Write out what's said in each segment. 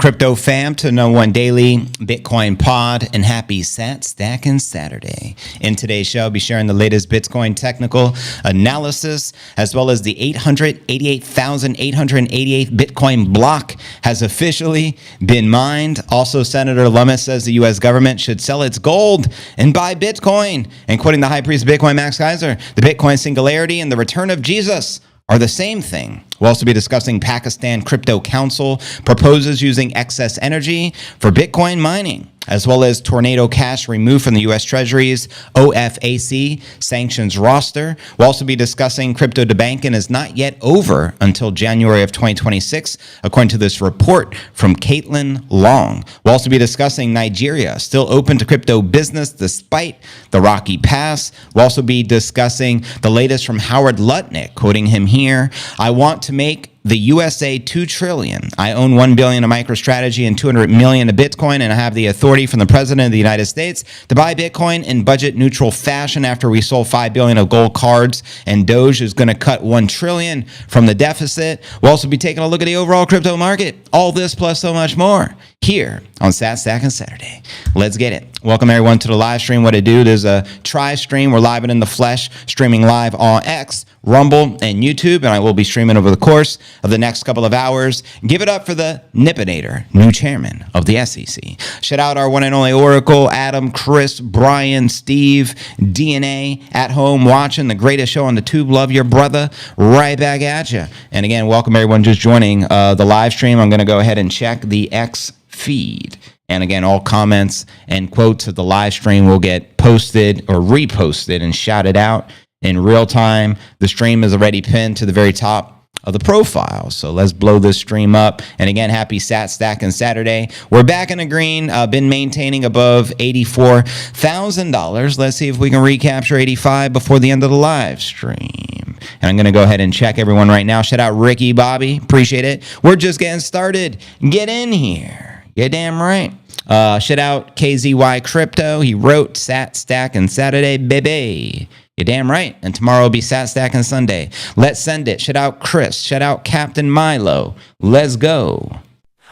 crypto fam to No One Daily Bitcoin Pod, and happy Sat Stacking Saturday. In today's show, I'll be sharing the latest Bitcoin technical analysis, as well as the 888,888th Bitcoin block has officially been mined. Also, Senator Lummis says the U.S. government should sell its gold and buy Bitcoin. And quoting the high priest of Bitcoin, Max Kaiser, the Bitcoin singularity and the return of Jesus are the same thing. We'll also be discussing Pakistan Crypto Council proposes using excess energy for Bitcoin mining, as well as Tornado Cash removed from the U.S. Treasury's OFAC sanctions roster. We'll also be discussing crypto debanking is not yet over until January of 2026, according to this report from Caitlin Long. We'll also be discussing Nigeria still open to crypto business despite the rocky past. We'll also be discussing the latest from Howard Lutnick, quoting him here, "I want to make the USA $2 trillion. I own $1 billion of MicroStrategy and $200 million of Bitcoin, and I have the authority from the President of the United States to buy Bitcoin in budget-neutral fashion after we sold $5 billion of gold cards, and DOGE is going to cut $1 trillion from the deficit." We'll also be taking a look at the overall crypto market. All this plus so much more here on Sat Stacking Saturday. Let's get it. Welcome everyone to the live stream. What to do? There's a tri-stream. We're live and in the flesh, streaming live on X, Rumble, and YouTube, and I will be streaming over the course of the next couple of hours. Give it up for the Nippinator, new chairman of the SEC. Shout out our one and only Oracle, Adam, Chris, Brian, Steve, DNA, at home watching the greatest show on the tube. Love your brother. Right back at you. And again, welcome everyone just joining the live stream. I'm going to go ahead and check the X feed. And again, all comments and quotes of the live stream will get posted or reposted and shouted out in real time. The stream is already pinned to the very top of the profile. So let's blow this stream up. And again, happy Sat Stacking Saturday. We're back in the green, been maintaining above $84,000. Let's see if we can recapture 85 before the end of the live stream. And I'm going to go ahead and check everyone right now. Shout out Ricky, Bobby. Appreciate it. We're just getting started. Get in here. You're damn right. Shout out KZY Crypto. He wrote Sat Stacking Saturday, baby. You're damn right. And tomorrow will be Sat Stacking Sunday. Let's send it. Shout out Chris. Shout out Captain Milo. Let's go.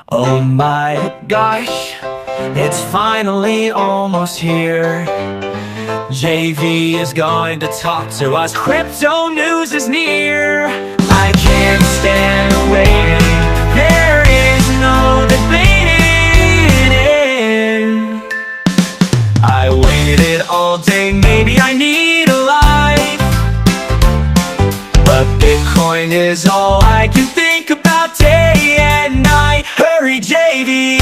Oh my gosh, it's finally almost here. JV is going to talk to us. Crypto news is near. I can't stand waiting. There is no debating. I waited all day, maybe I need a life, but Bitcoin is all I can think about day and night. Hurry, JV.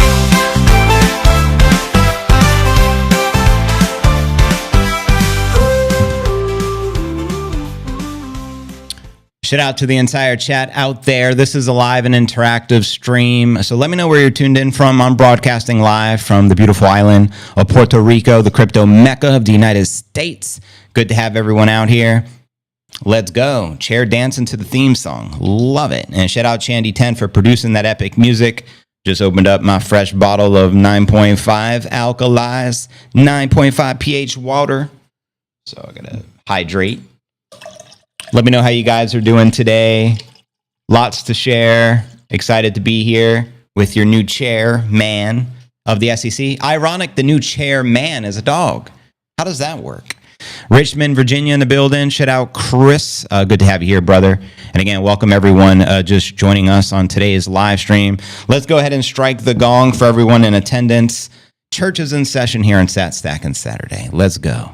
Shout out to the entire chat out there. This is a live and interactive stream. So let me know where you're tuned in from. I'm broadcasting live from the beautiful island of Puerto Rico, the crypto mecca of the United States. Good to have everyone out here. Let's go. Chair dancing to the theme song. Love it. And shout out Chandy10 for producing that epic music. Just opened up my fresh bottle of 9.5 alkalized, 9.5 pH water. So I gotta hydrate. Let me know how you guys are doing today. Lots to share. Excited to be here with your new chairman of the SEC. Ironic, the new chairman is a dog. How does that work? Richmond, Virginia in the building. Shout out Chris. Good to have you here, brother. And again, welcome everyone just joining us on today's live stream. Let's go ahead and strike the gong for everyone in attendance. Church is in session here on Sat Stacking Saturday. Let's go.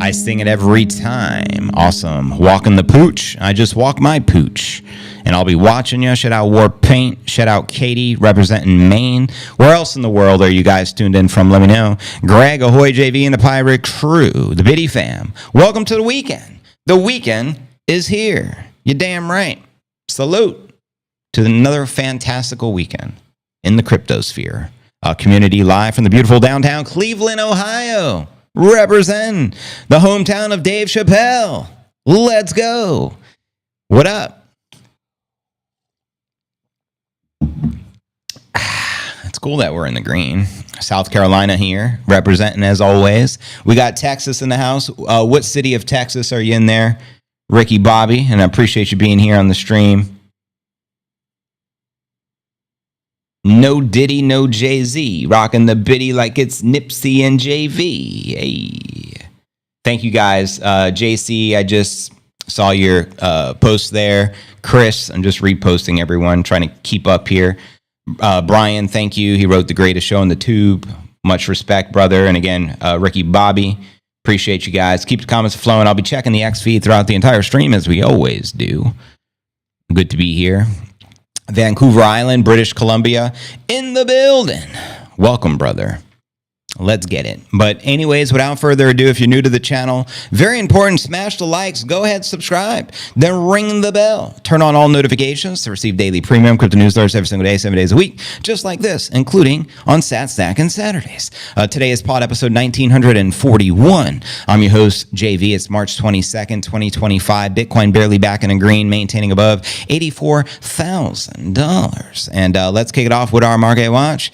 I sing it every time. Awesome. Walking the pooch. I just walk my pooch. And I'll be watching you. Shout out War Paint. Shout out Katie representing Maine. Where else in the world are you guys tuned in from? Let me know. Greg, Ahoy, JV, and the Pirate Crew. The Biddy fam. Welcome to the weekend. The weekend is here. You're damn right. Salute to another fantastical weekend in the cryptosphere. Community live from the beautiful downtown Cleveland, Ohio. Represent the hometown of Dave Chappelle. Let's go. What up? It's cool that we're in the green. South Carolina here, representing as always. We got Texas in the house. What city of Texas are you in there? Ricky Bobby, and I appreciate you being here on the stream. No Diddy, no Jay-Z. Rocking the biddy like it's Nipsey and JV. Hey. Thank you guys. JC, I just saw your post there. Chris, I'm just reposting everyone, trying to keep up here. Brian, thank you. He wrote the greatest show on the tube. Much respect, brother. And again, Ricky Bobby, appreciate you guys. Keep the comments flowing. I'll be checking the X feed throughout the entire stream as we always do. Good to be here. Vancouver Island, British Columbia, in the building. Welcome, brother. Let's get it. But anyways, without further ado, if you're new to the channel, very important, smash the likes, go ahead, subscribe, then ring the bell. Turn on all notifications to receive daily premium crypto news alerts every single day, 7 days a week, just like this, including on SatStack and Saturdays. Today is pod episode 1941. I'm your host, JV. It's March 22nd, 2025. Bitcoin barely back in the green, maintaining above $84,000. And let's kick it off with our market watch.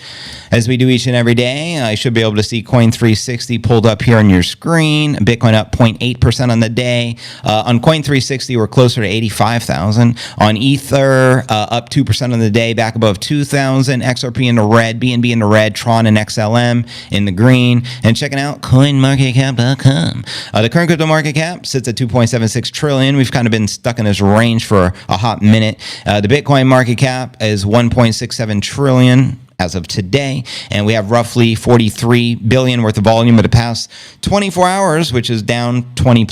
As we do each and every day, I should be able to see Coin 360 pulled up here on your screen. Bitcoin up 0.8% on the day. On Coin 360, we're closer to 85,000. On Ether, up 2% on the day, back above 2,000. XRP in the red, BNB in the red, Tron and XLM in the green. And checking out CoinMarketCap.com. The current crypto market cap sits at 2.76 trillion. We've kind of been stuck in this range for a hot minute. The Bitcoin market cap is 1.67 trillion. As of today, and we have roughly 43 billion worth of volume of the past 24 hours, which is down 20+%.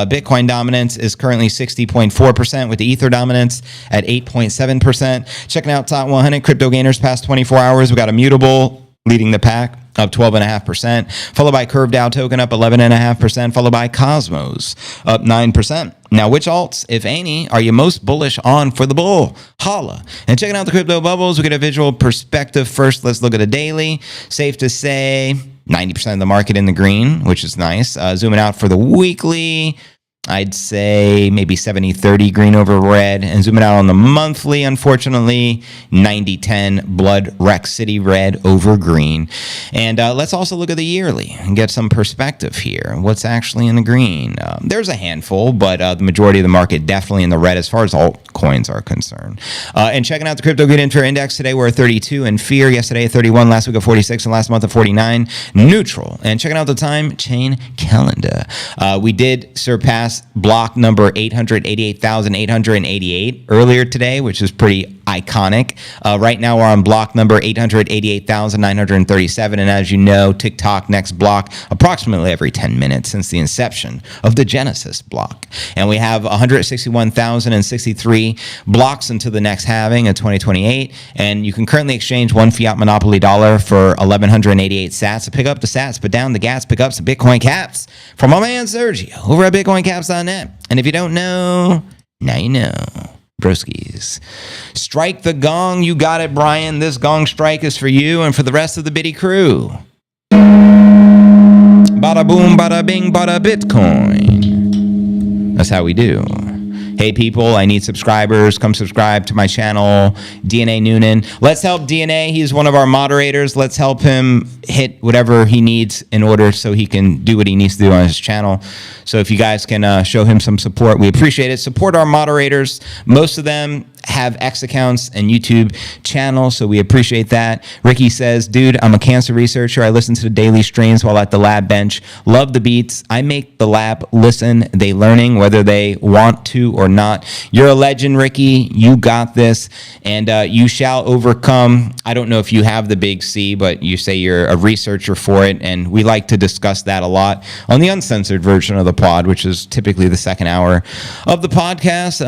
Bitcoin dominance is currently 60.4%, with the Ether dominance at 8.7%. Checking out top 100 crypto gainers past 24 hours, we got Immutable leading the pack, up 12.5%, followed by Curve DAO token up 11.5%, followed by Cosmos up 9%. Now, which alts, if any, are you most bullish on for the bull? Holla. And checking out the crypto bubbles, we get a visual perspective. First, let's look at a daily. Safe to say 90% of the market in the green, which is nice. Zooming out for the weekly, I'd say maybe 70-30 green over red. And zooming out on the monthly, unfortunately, 90-10 blood wreck city red over green. And let's also look at the yearly and get some perspective here. What's actually in the green? There's a handful, but the majority of the market definitely in the red as far as altcoins are concerned. And checking out the Crypto Good Info Index, today we're at 32 in fear. Yesterday at 31, last week at 46, and last month at 49. Neutral. And checking out the time chain calendar. We did surpass block number 888,888 earlier today, which is pretty iconic. Right now we're on block number 888,937, and as you know, TikTok next block approximately every 10 minutes since the inception of the Genesis block. And we have 161,063 blocks until the next halving in 2028, and you can currently exchange one fiat monopoly dollar for 1,188 sats. So pick up the sats, put down the gas, pick up some Bitcoin caps from my man Sergio over at BitcoinCaps.net. And if you don't know, now you know. Broskies. Strike the gong. You got it, Brian. This gong strike is for you and for the rest of the Biddy crew. Bada boom, bada bing, bada Bitcoin. That's how we do. Hey people, I need subscribers. Come subscribe to my channel, DNA Noonan. Let's help DNA. He's one of our moderators. Let's help him hit whatever he needs in order so he can do what he needs to do on his channel. So if you guys can show him some support, we appreciate it. Support our moderators. Most of them have X accounts and YouTube channels, so we appreciate that. Ricky says, dude, I'm a cancer researcher. I listen to the daily streams while at the lab bench. Love the beats. I make the lab listen. They learning whether they want to or not. You're a legend, Ricky. You got this, and you shall overcome. I don't know if you have the big C, but you say you're a researcher for it, and we like to discuss that a lot on the uncensored version of the pod, which is typically the second hour of the podcast.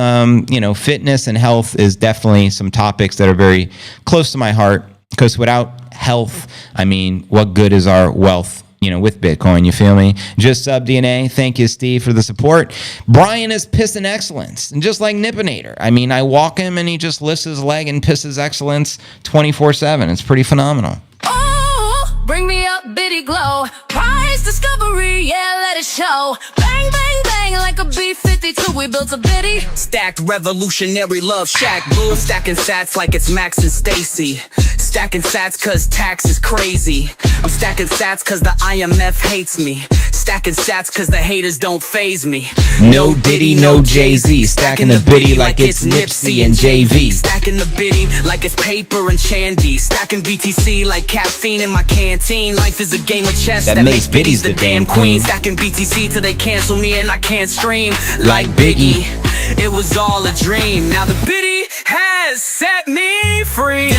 You know, fitness and health is definitely some topics that are very close to my heart, because without health, I mean, what good is our wealth, you know, with Bitcoin? You feel me? Just sub DNA. Thank you, Steve, for the support. Brian is pissing excellence, and just like Nippinator, I mean, I walk him and he just lifts his leg and pisses excellence 24/7. It's pretty phenomenal. Oh, bring me up, Biddy glow. Prize discovery, yeah, let it show. Bang, bang, bang, like a B-50. 52, we built a biddy. Stacked revolutionary love shack, boo. Stacking sats like it's Max and Stacy. Stacking sats cause tax is crazy. I'm stacking sats cause the IMF hates me. Stacking sats cause the haters don't faze me. No Diddy, no Jay-Z. Stacking the biddy like it's Nipsey and JV. Stacking the biddy like it's paper and Chandy. Stacking BTC like caffeine in my canteen. Life is a game of chess that makes biddies the damn queen. Stacking BTC till they cancel me and I can't stream. Like Biggie, it was all a dream. Now the biddy has set me free.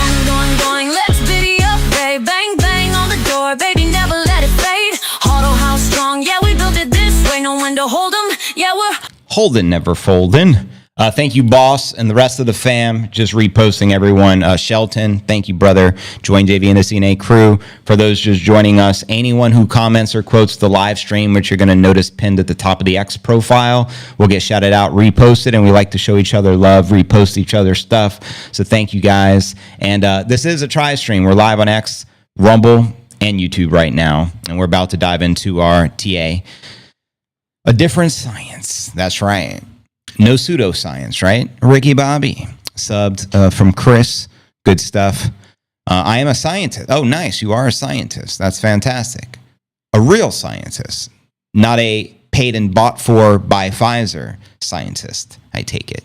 Going, let's biddy up, babe. Bang, bang on the door, baby, never let it fade. Auto house strong, yeah, we built it this way. No one to hold them, yeah, we're Holding, never folding. Thank you, boss, and the rest of the fam. Just reposting everyone. Shelton, thank you, brother. Join JV and the CNA crew. For those just joining us, anyone who comments or quotes the live stream, which you're going to notice pinned at the top of the X profile, will get shouted out, reposted, and we like to show each other love, repost each other's stuff. So thank you, guys. And this is a try stream. We're live on X, Rumble, and YouTube right now, and we're about to dive into our TA. A different science. That's right. No pseudoscience, right? Ricky Bobby, subbed from Chris. Good stuff. I am a scientist. Oh, nice. You are a scientist. That's fantastic. A real scientist, not a paid and bought for by Pfizer scientist, I take it.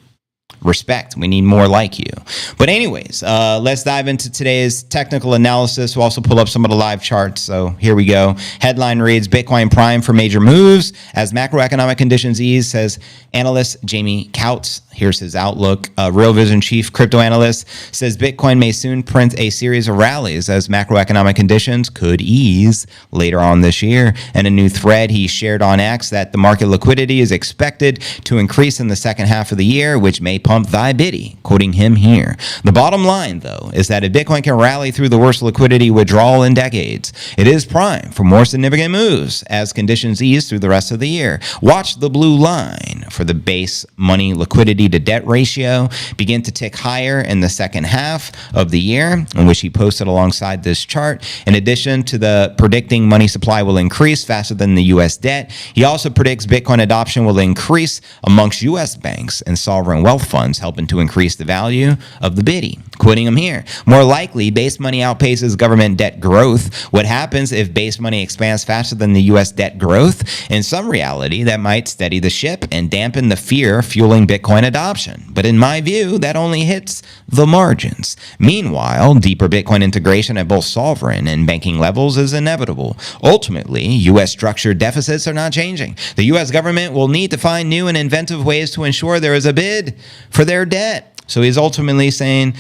Respect. We need more like you. But anyways, let's dive into today's technical analysis. We'll also pull up some of the live charts. So here we go. Headline reads, Bitcoin prime for major moves as macroeconomic conditions ease, says analyst Jamie Couts. Here's his outlook. Real Vision chief crypto analyst says Bitcoin may soon print a series of rallies as macroeconomic conditions could ease later on this year. In a new thread he shared on X that the market liquidity is expected to increase in the second half of the year, which may pump thy biddy, quoting him here. The bottom line, though, is that if Bitcoin can rally through the worst liquidity withdrawal in decades, it is prime for more significant moves as conditions ease through the rest of the year. Watch the blue line for the base money liquidity to debt ratio begin to tick higher in the second half of the year, in which he posted alongside this chart. In addition to the predicting money supply will increase faster than the U.S. debt, he also predicts Bitcoin adoption will increase amongst U.S. banks and sovereign wealth funds, helping to increase the value of the biddy. Quoting him here, more likely base money outpaces government debt growth. What happens if base money expands faster than the U.S. debt growth? In some reality, that might steady the ship and dampen the fear fueling Bitcoin adoption. But in my view, that only hits the margins. Meanwhile, deeper Bitcoin integration at both sovereign and banking levels is inevitable. Ultimately, U.S. structured deficits are not changing. The U.S. government will need to find new and inventive ways to ensure there is a bid for their debt. So he's ultimately saying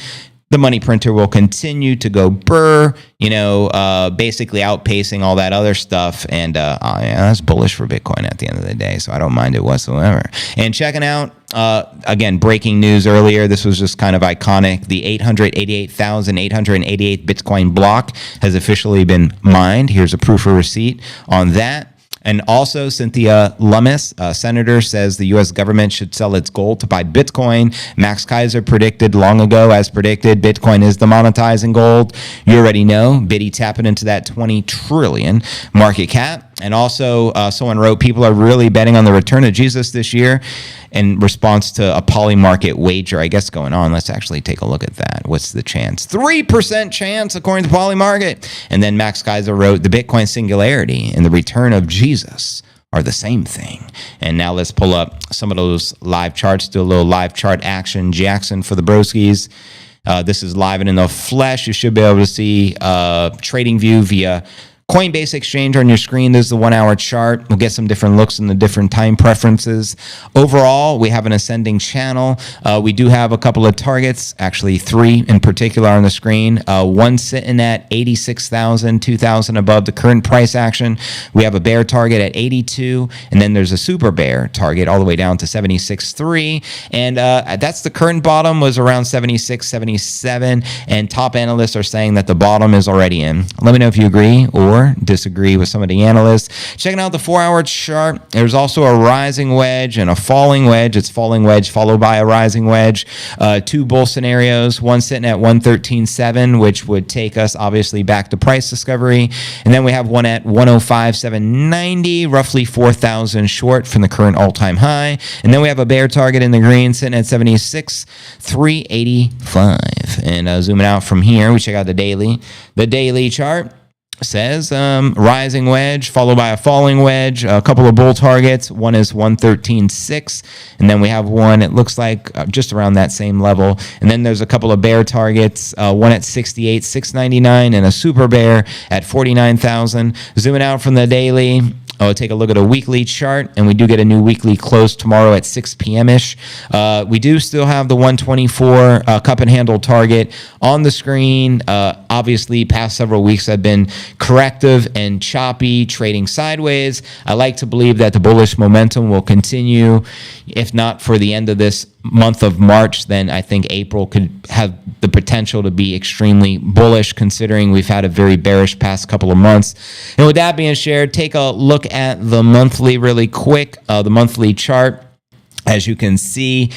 the money printer will continue to go burr, basically outpacing all that other stuff. And that's bullish for Bitcoin at the end of the day. So I don't mind it whatsoever. And checking out, again, breaking news earlier. This was just kind of iconic. The 888,888 Bitcoin block has officially been mined. Here's a proof of receipt on that. And also, Cynthia Lummis, senator, says the U.S. government should sell its gold to buy Bitcoin. Max Kaiser predicted long ago, as predicted, Bitcoin is demonetizing gold. You already know, Biddy tapping into that 20 trillion market cap. And also, someone wrote, people are really betting on the return of Jesus this year in response to a poly-market wager, I guess, going on. Let's actually take a look at that. What's the chance? 3% chance, according to poly-market. And then Max Kaiser wrote, the Bitcoin singularity and the return of Jesus are the same thing. And now let's pull up some of those live charts, do a little live chart action. Jackson for the broskies. This is live and in the flesh. You should be able to see trading view via Coinbase Exchange on your screen. This is the 1 hour chart. We'll get some different looks in the different time preferences. Overall, we have an ascending channel. We do have a couple of targets, actually 3 in particular on the screen. One sitting at 86,000, 2,000 above the current price action. We have a bear target at 82, and then there's a super bear target all the way down to 76.3. And that's the current bottom was around 76, 77, and top analysts are saying that the bottom is already in. Let me know if you agree or more, disagree with some of the analysts. Checking out the 4-hour chart, there's also a rising wedge and a falling wedge. It's falling wedge followed by a rising wedge. Two bull scenarios, one sitting at 113.7, which would take us obviously back to price discovery. And then we have one at 105.790, roughly 4,000 short from the current all-time high. And then we have a bear target in the green sitting at 76,385. And zooming out from here, we check out the daily. The daily chart says rising wedge followed by a falling wedge, a couple of bull targets. One is 113.6, and then we have one, it looks like just around that same level. And then there's a couple of bear targets, one at 68,699 and a super bear at 49,000. Zooming out from the daily, take a look at a weekly chart, and we do get a new weekly close tomorrow at 6 p.m.-ish. We do still have the 124 cup and handle target on the screen. Obviously, past several weeks have been corrective and choppy, trading sideways. I like to believe that the bullish momentum will continue. If not for the end of this month of March, then I think April could have the potential to be extremely bullish, considering we've had a very bearish past couple of months. And with that being shared, take a look at the monthly really quick, the monthly chart. As you can see,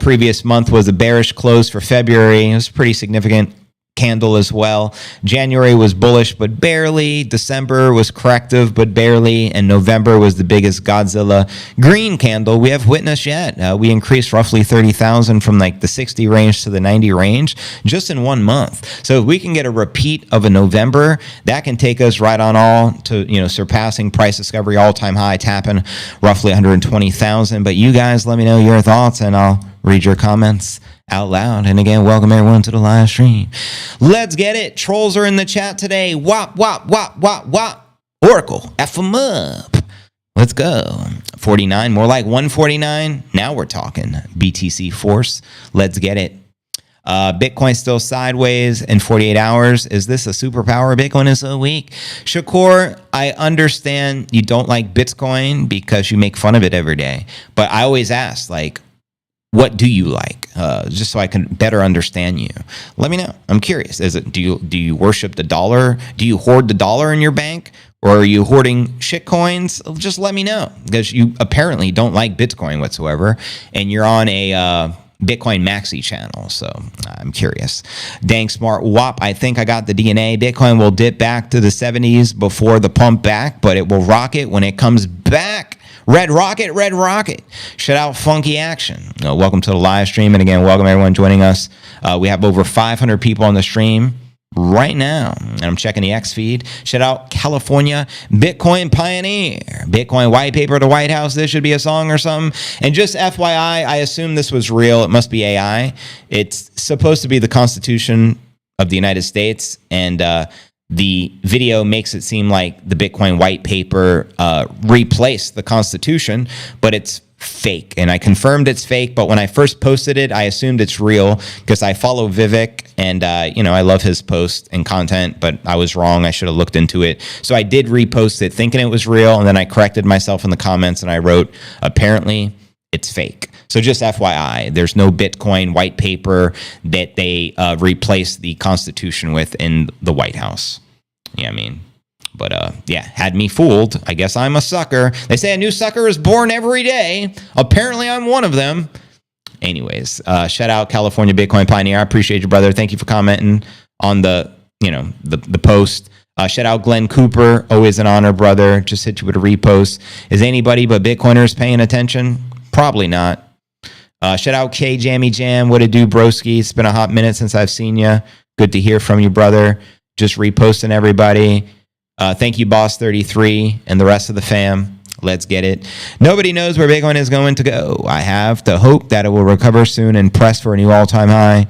previous month was a bearish close for February. It was pretty significant candle as well. January was bullish, but barely. December was corrective, but barely. And November was the biggest Godzilla green candle we have witnessed yet. We increased roughly 30,000 from like the 60 range to the 90 range just in 1 month. So if we can get a repeat of a November, that can take us right on all to, surpassing price discovery all-time high, tapping roughly 120,000. But you guys let me know your thoughts, and I'll read your comments out loud. And again, welcome everyone to the live stream. Let's get it. Trolls are in the chat today. Wop, wop, wop, wop, wop. Oracle, F 'em up. Let's go. 49, more like 149. Now we're talking. BTC Force. Let's get it. Bitcoin still sideways in 48 hours. Is this a superpower? Bitcoin is so weak. Shakur, I understand you don't like Bitcoin because you make fun of it every day. But I always ask, what do you like? Just so I can better understand you. Let me know. I'm curious. Do you worship the dollar? Do you hoard the dollar in your bank? Or are you hoarding shit coins? Just let me know. Because you apparently don't like Bitcoin whatsoever. And you're on a Bitcoin Maxi channel. So I'm curious. Dang smart wop. I think I got the DNA. Bitcoin will dip back to the 70s before the pump back, but it will rocket when it comes back. Red Rocket, Red Rocket. Shout out Funky Action. Welcome to the live stream. And again, welcome everyone joining us. We have over 500 people on the stream right now. And I'm checking the X feed. Shout out California Bitcoin Pioneer. Bitcoin white paper to White House. This should be a song or something. And just FYI, I assume this was real. It must be AI. It's supposed to be the Constitution of the United States. And the video makes it seem like the Bitcoin white paper replaced the Constitution, but it's fake. And I confirmed it's fake, but when I first posted it, I assumed it's real because I follow Vivek and, I love his post and content, but I was wrong. I should have looked into it. So I did repost it thinking it was real, and then I corrected myself in the comments and I wrote, apparently it's fake. So just FYI, there's no Bitcoin white paper that they replaced the Constitution with in the White House. Yeah, But had me fooled. I guess I'm a sucker. They say a new sucker is born every day. Apparently I'm one of them. Anyways, shout out California Bitcoin Pioneer. I appreciate you, brother. Thank you for commenting on the post. Shout out Glenn Cooper. Always an honor, brother. Just hit you with a repost. Is anybody but Bitcoiners paying attention? Probably not. Shout out K Jammy Jam. What it do, broski? It's been a hot minute since I've seen you. Good to hear from you, brother. Just reposting everybody. Thank you, Boss33 and the rest of the fam. Let's get it. Nobody knows where Bitcoin is going to go. I have to hope that it will recover soon and press for a new all-time high.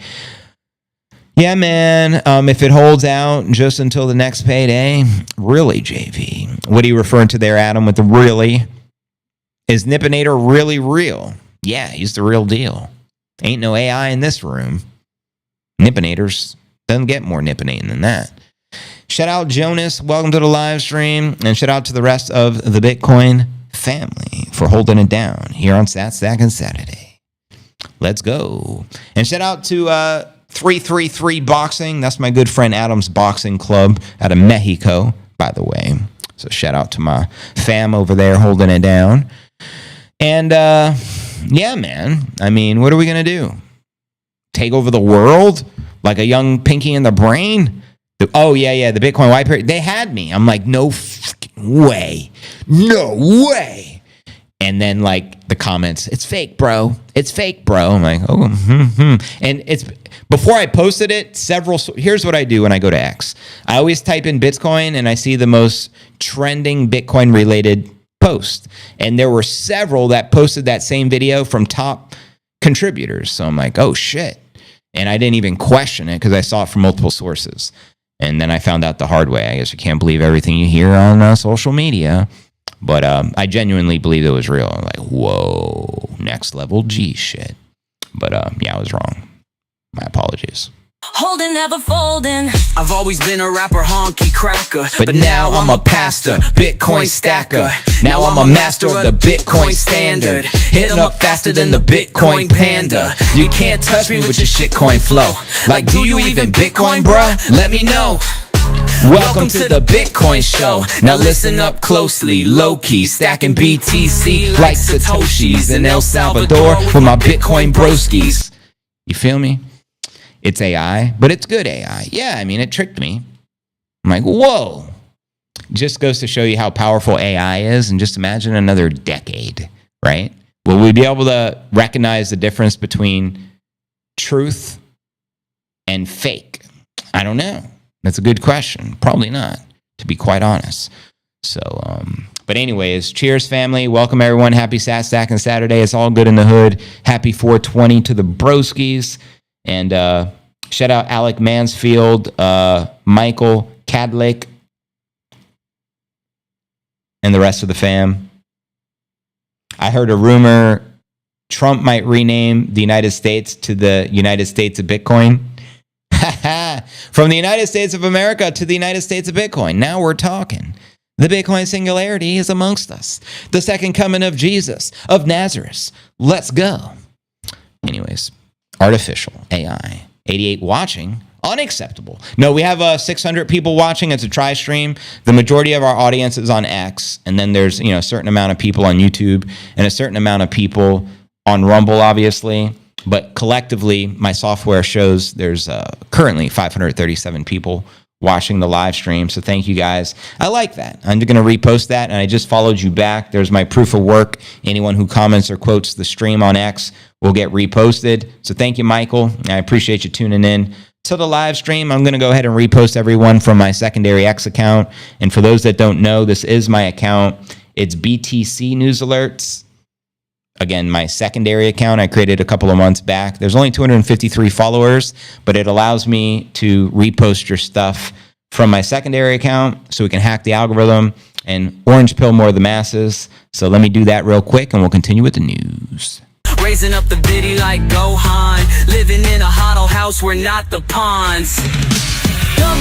Yeah, man. If it holds out just until the next payday, really, JV. What are you referring to there, Adam, with the really? Is Nippinator really real? Yeah, he's the real deal. Ain't no AI in this room. Nippinators doesn't get more nippinating than that. Shout out Jonas. Welcome to the live stream. And shout out to the rest of the Bitcoin family for holding it down here on Sat Stack and Saturday. Let's go. And shout out to 333 Boxing. That's my good friend Adam's Boxing Club out of Mexico. by the way. So shout out to my fam over there holding it down. And yeah, man. I mean, what are we going to do? Take over the world like a young Pinky in the Brain? Oh, yeah, the Bitcoin white paper. They had me. I'm like, no fucking way. No way. And then, like, the comments, it's fake, bro. It's fake, bro. I'm like, oh, And it's, before I posted it, here's what I do when I go to X. I always type in Bitcoin, and I see the most trending Bitcoin-related post. And there were several that posted that same video from top contributors. So I'm like, oh, shit. And I didn't even question it because I saw it from multiple sources. And then I found out the hard way. I guess you can't believe everything you hear on social media. But I genuinely believed it was real. I'm like, whoa, next level G shit. But yeah, I was wrong. My apologies. Holding, never folding. I've always been a rapper, honky cracker, But now I'm a pastor, Bitcoin stacker. Now I'm a master of the Bitcoin standard. Hit 'em up faster than the Bitcoin panda. You can't touch me with your shitcoin flow. Like, do you even Bitcoin, bruh? Let me know. Welcome to the Bitcoin show. Now listen up closely, low-key, stacking BTC like Satoshis in El Salvador with my Bitcoin broskies. You feel me? It's AI, but it's good AI. Yeah, I mean, it tricked me. I'm like, whoa. Just goes to show you how powerful AI is, and just imagine another decade, right? Will we be able to recognize the difference between truth and fake? I don't know. That's a good question. Probably not, to be quite honest. So, but anyways, cheers, family. Welcome, everyone. Happy Sat Stacking Saturday. It's all good in the hood. Happy 420 to the broskies. And shout out Alec Mansfield, Michael Cadlick, and the rest of the fam. I heard a rumor Trump might rename the United States to the United States of Bitcoin. From the United States of America to the United States of Bitcoin. Now we're talking. The Bitcoin singularity is amongst us. The second coming of Jesus of Nazareth. Let's go. Anyways, artificial AI. 88 watching. Unacceptable. No, we have 600 people watching. It's a try stream. The majority of our audience is on X. And then there's, a certain amount of people on YouTube and a certain amount of people on Rumble, obviously. But collectively, my software shows there's currently 537 people watching the live stream. So thank you guys. I like that. I'm going to repost that. And I just followed you back. There's my proof of work. Anyone who comments or quotes the stream on X will get reposted. So thank you, Michael. I appreciate you tuning in to the live stream. I'm going to go ahead and repost everyone from my secondary X account. And for those that don't know, this is my account. It's BTC News Alerts. Again, my secondary account I created a couple of months back. There's only 253 followers, but it allows me to repost your stuff from my secondary account so we can hack the algorithm and orange pill more of the masses. So let me do that real quick and we'll continue with the news. Raising up the biddy like Gohan, living in a huddle house, we're not the pawns.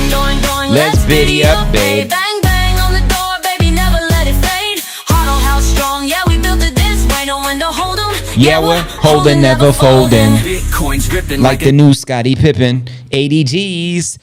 Going, Let's biddy up, babe. Bang, bang on the door, baby, never let it fade. Huddle house strong, yeah, we built it this way. No one to hold 'em. Yeah, we're holding, never folding. Bitcoin's dripping Like the new Scottie Pippen, 80 G's.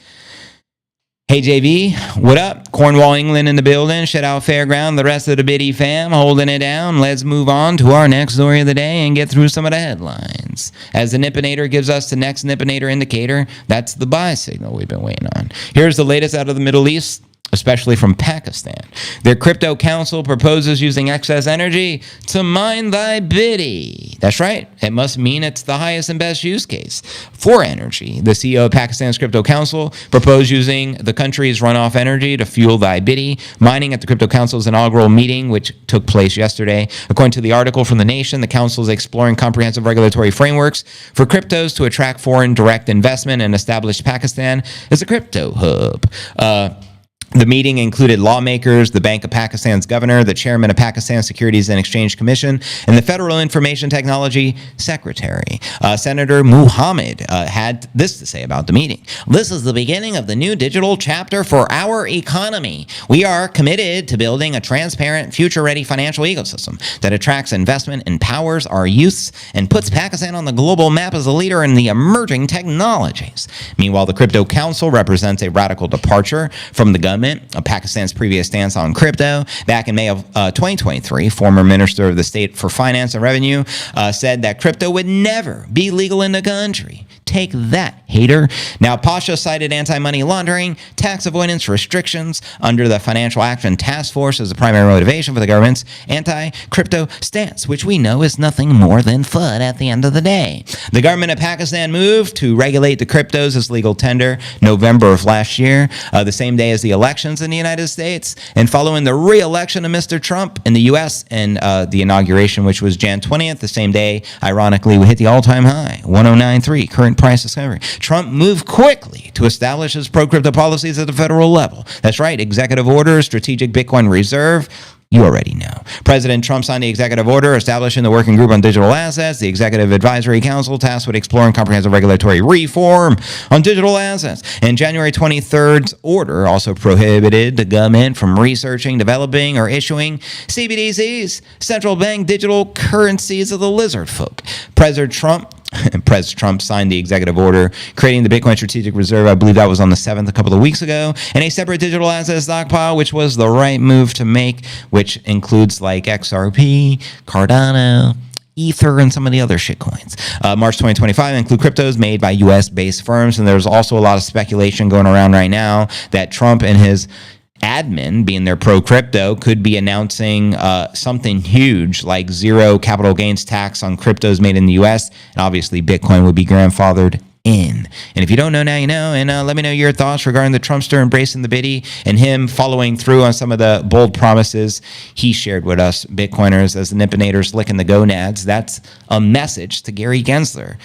Hey, JV, what up? Cornwall, England in the building. Shout out Fairground, the rest of the Biddy fam holding it down. Let's move on to our next story of the day and get through some of the headlines. As the Nippinator gives us the next Nippinator indicator, that's the buy signal we've been waiting on. Here's the latest out of the Middle East, especially from Pakistan. Their crypto council proposes using excess energy to mine thy biddy. That's right. It must mean it's the highest and best use case for energy. The CEO of Pakistan's crypto council proposed using the country's runoff energy to fuel thy biddy. Mining at the crypto council's inaugural meeting, which took place yesterday. According to the article from The Nation, the council is exploring comprehensive regulatory frameworks for cryptos to attract foreign direct investment and establish Pakistan as a crypto hub. The meeting included lawmakers, the Bank of Pakistan's governor, the chairman of Pakistan's Securities and Exchange Commission, and the Federal Information Technology Secretary. Senator Muhammad had this to say about the meeting. This is the beginning of the new digital chapter for our economy. We are committed to building a transparent, future-ready financial ecosystem that attracts investment, empowers our youths, and puts Pakistan on the global map as a leader in the emerging technologies. Meanwhile, the Crypto Council represents a radical departure from the government development of Pakistan's previous stance on crypto. Back in May of 2023, former Minister of the State for Finance and Revenue said that crypto would never be legal in the country. Take that, hater. Now, Pasha cited anti-money laundering, tax avoidance restrictions under the Financial Action Task Force as the primary motivation for the government's anti-crypto stance, which we know is nothing more than FUD at the end of the day. The government of Pakistan moved to regulate the cryptos as legal tender November of last year, the same day as the elections in the United States, and following the re-election of Mr. Trump in the U.S. and the inauguration, which was Jan 20th, the same day, ironically, we hit the all-time high, 1093, current price discovery. Trump moved quickly to establish his pro-crypto policies at the federal level. That's right, executive order, strategic Bitcoin reserve. You already know. President Trump signed the executive order establishing the Working Group on Digital Assets, the Executive Advisory Council tasked with exploring comprehensive regulatory reform on digital assets. And January 23rd's order also prohibited the government from researching, developing, or issuing CBDCs, central bank digital currencies of the lizard folk. President Trump signed the executive order creating the Bitcoin Strategic Reserve. I believe that was on the 7th, a couple of weeks ago, and a separate digital asset stockpile, which was the right move to make, which includes like XRP, Cardano, Ether, and some of the other shitcoins. March 2025 include cryptos made by U.S.-based firms, and there's also a lot of speculation going around right now that Trump and his admin, being their pro-crypto, could be announcing something huge like zero capital gains tax on cryptos made in the U.S., and obviously Bitcoin would be grandfathered in. And if you don't know, now you know. And let me know your thoughts regarding the Trumpster embracing the biddy and him following through on some of the bold promises he shared with us Bitcoiners as the Nippinators licking the gonads. That's a message to Gary Gensler.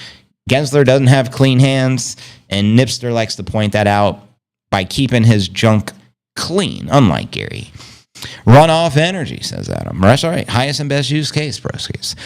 Gensler doesn't have clean hands, and Nipster likes to point that out by keeping his junk clean, unlike Gary. Runoff energy, says Adam. That's all right. Highest and best use case, broskies.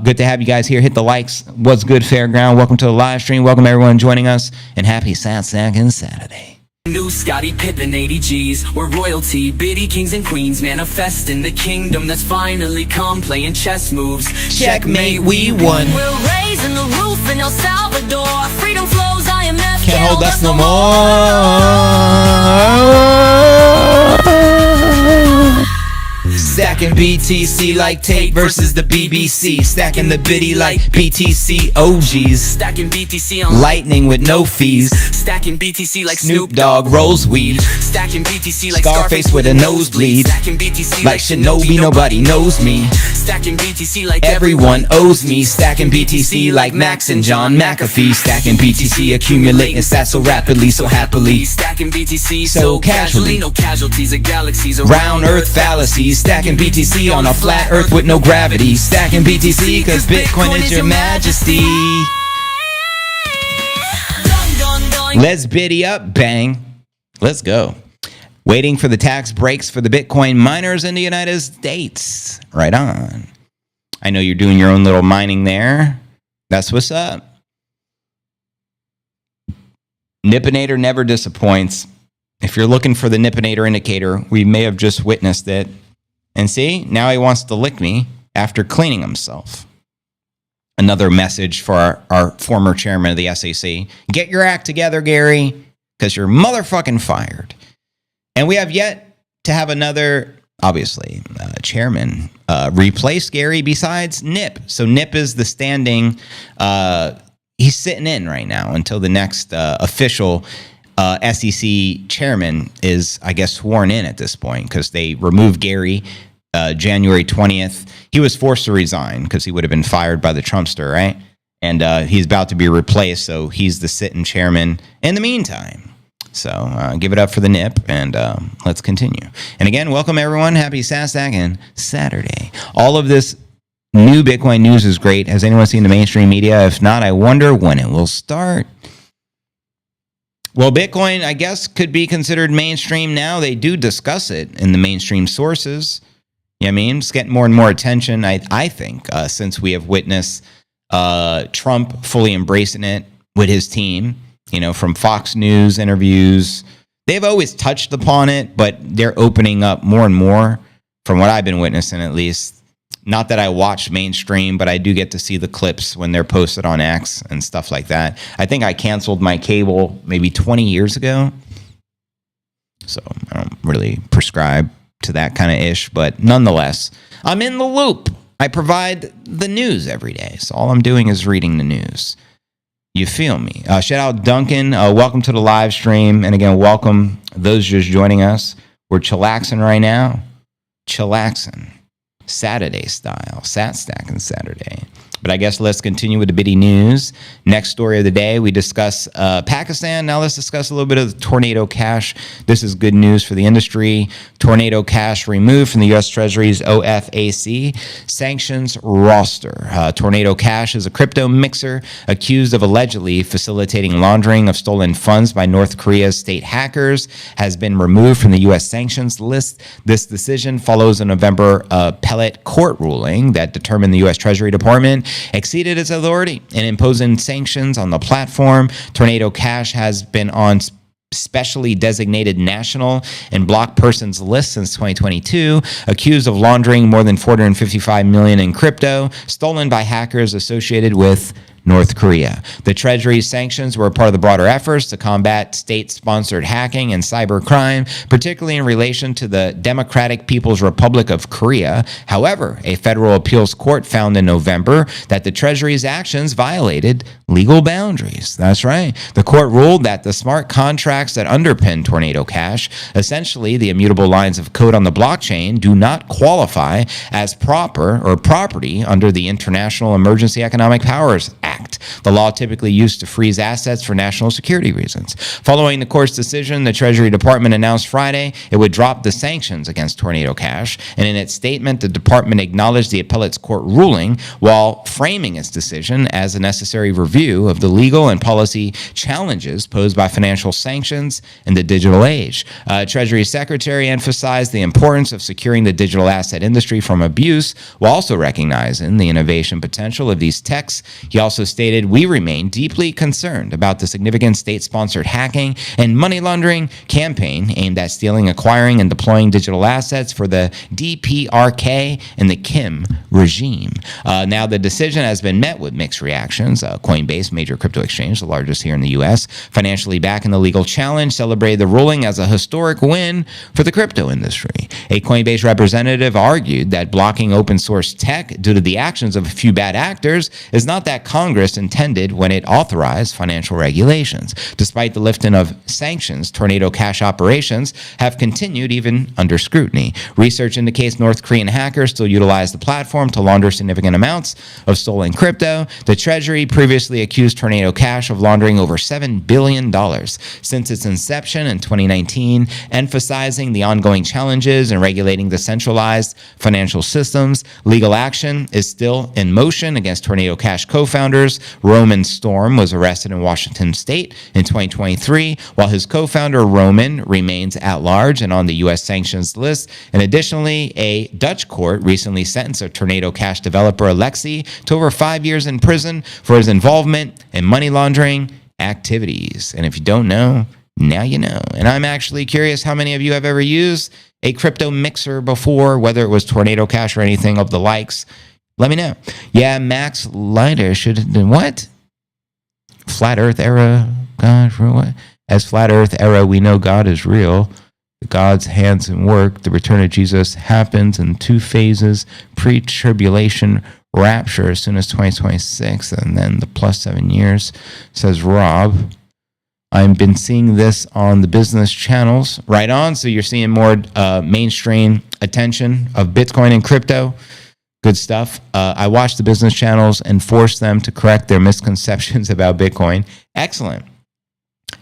Good to have you guys here. Hit the likes. What's good, Fairground? Welcome to the live stream. Welcome everyone joining us, and happy Saturday Saturday. New Scotty Pippen 80 G's. We're royalty, biddy kings and queens, manifesting the kingdom that's finally come, playing chess moves. Checkmate, we won. We're raising the roof in El Salvador. Freedom flows, IMF Can't hold us no more. Stacking BTC like Tate versus the BBC. Stacking the biddy like BTC OGs. Stacking BTC on Lightning with no fees. Stacking BTC like Snoop Dogg rolls weed. Stacking BTC like Scarface with a nosebleed. Stacking BTC Like Shinobi, nobody knows me. Stacking BTC like Everyone owes me. Stacking BTC like Max and John McAfee. Stacking BTC, accumulating stats so rapidly, so happily. Stacking BTC So casually. no casualties of galaxies Round earth fallacies. Stacking BTC on a flat earth with no gravity. Stacking BTC cause Bitcoin is your majesty. Let's biddy up, bang. Let's go. Waiting for the tax breaks for the Bitcoin miners in the United States. Right on. I know you're doing your own little mining there. That's what's up. Nippinator never disappoints. If you're looking for the Nippinator indicator, we may have just witnessed it. And see, now he wants to lick me after cleaning himself. Another message for our former chairman of the SEC. Get your act together, Gary, because you're motherfucking fired. And we have yet to have another, obviously, chairman replace Gary besides Nip. So Nip is the standing, he's sitting in right now until the next official SEC chairman is, I guess, sworn in at this point because they removed Gary January 20th. He was forced to resign because he would have been fired by the Trumpster, right? And he's about to be replaced, so he's the sitting chairman in the meantime. So give it up for the Nip, and let's continue. And again, welcome everyone. Happy Saturday Saturday. All of this new Bitcoin news is great. Has anyone seen the mainstream media? If not, I wonder when it will start. Well, Bitcoin, I guess, could be considered mainstream now. They do discuss it in the mainstream sources. You know what I mean? It's getting more and more attention, I think, since we have witnessed Trump fully embracing it with his team, you know, from Fox News interviews. They've always touched upon it, but they're opening up more and more, from what I've been witnessing at least. Not that I watch mainstream, but I do get to see the clips when they're posted on X and stuff like that. I think I canceled my cable maybe 20 years ago. So I don't really prescribe to that kind of ish, but nonetheless, I'm in the loop. I provide the news every day. So all I'm doing is reading the news. You feel me? Shout out Duncan. Welcome to the live stream. And again, welcome those just joining us. We're chillaxing right now. Chillaxing. Saturday style. Sat stacking Saturday. But I guess let's continue with the bitty news. Next story of the day, we discuss Pakistan. Now let's discuss a little bit of the Tornado Cash. This is good news for the industry. Tornado Cash removed from the U.S. Treasury's OFAC sanctions roster. Tornado Cash is a crypto mixer accused of allegedly facilitating laundering of stolen funds by North Korea's state hackers, has been removed from the U.S. sanctions list. This decision follows a November appellate court ruling that determined the U.S. Treasury Department exceeded its authority in imposing sanctions on the platform. Tornado Cash has been on specially designated national and blocked persons list since 2022, accused of laundering more than $455 million in crypto stolen by hackers associated with North Korea. The Treasury's sanctions were part of the broader efforts to combat state-sponsored hacking and cybercrime, particularly in relation to the Democratic People's Republic of Korea. However, a federal appeals court found in November that the Treasury's actions violated legal boundaries. That's right. The court ruled that the smart contracts that underpin Tornado Cash, essentially the immutable lines of code on the blockchain, do not qualify as property under the International Emergency Economic Powers Act, the law typically used to freeze assets for national security reasons. Following the court's decision, the Treasury Department announced Friday it would drop the sanctions against Tornado Cash, and in its statement, the department acknowledged the appellate's court ruling while framing its decision as a necessary review of the legal and policy challenges posed by financial sanctions in the digital age. Treasury Secretary emphasized the importance of securing the digital asset industry from abuse while also recognizing the innovation potential of these techs. He also stated, "We remain deeply concerned about the significant state-sponsored hacking and money laundering campaign aimed at stealing, acquiring, and deploying digital assets for the DPRK and the Kim regime." Now, the decision has been met with mixed reactions. Coinbase, major crypto exchange, the largest here in the U.S., financially backing the legal challenge, celebrated the ruling as a historic win for the crypto industry. A Coinbase representative argued that blocking open source tech due to the actions of a few bad actors is not that Congress intended when it authorized financial regulations. Despite the lifting of sanctions, Tornado Cash operations have continued even under scrutiny. Research indicates North Korean hackers still utilize the platform to launder significant amounts of stolen crypto. The Treasury previously accused Tornado Cash of laundering over $7 billion since its inception in 2019, emphasizing the ongoing challenges in regulating the centralized financial systems. Legal action is still in motion against Tornado Cash co-founders. Roman Storm was arrested in Washington State in 2023, while his co-founder Roman remains at large and on the U.S. sanctions list. And additionally, a Dutch court recently sentenced a Tornado Cash developer, Alexei, to over 5 years in prison for his involvement in money laundering activities. And if you don't know, now you know. And I'm actually curious how many of you have ever used a crypto mixer before, whether it was Tornado Cash or anything of the likes. Let me know. Yeah, Max Leiter should have been what? Flat Earth era. God, for what? As Flat Earth era, we know God is real. God's hands and work. The return of Jesus happens in 2 phases: pre-tribulation rapture as soon as 2026, and then the plus 7 years, says Rob. I've been seeing this on the business channels. Right on. So you're seeing more mainstream attention of Bitcoin and crypto. Good stuff. I watch the business channels and force them to correct their misconceptions about Bitcoin. Excellent.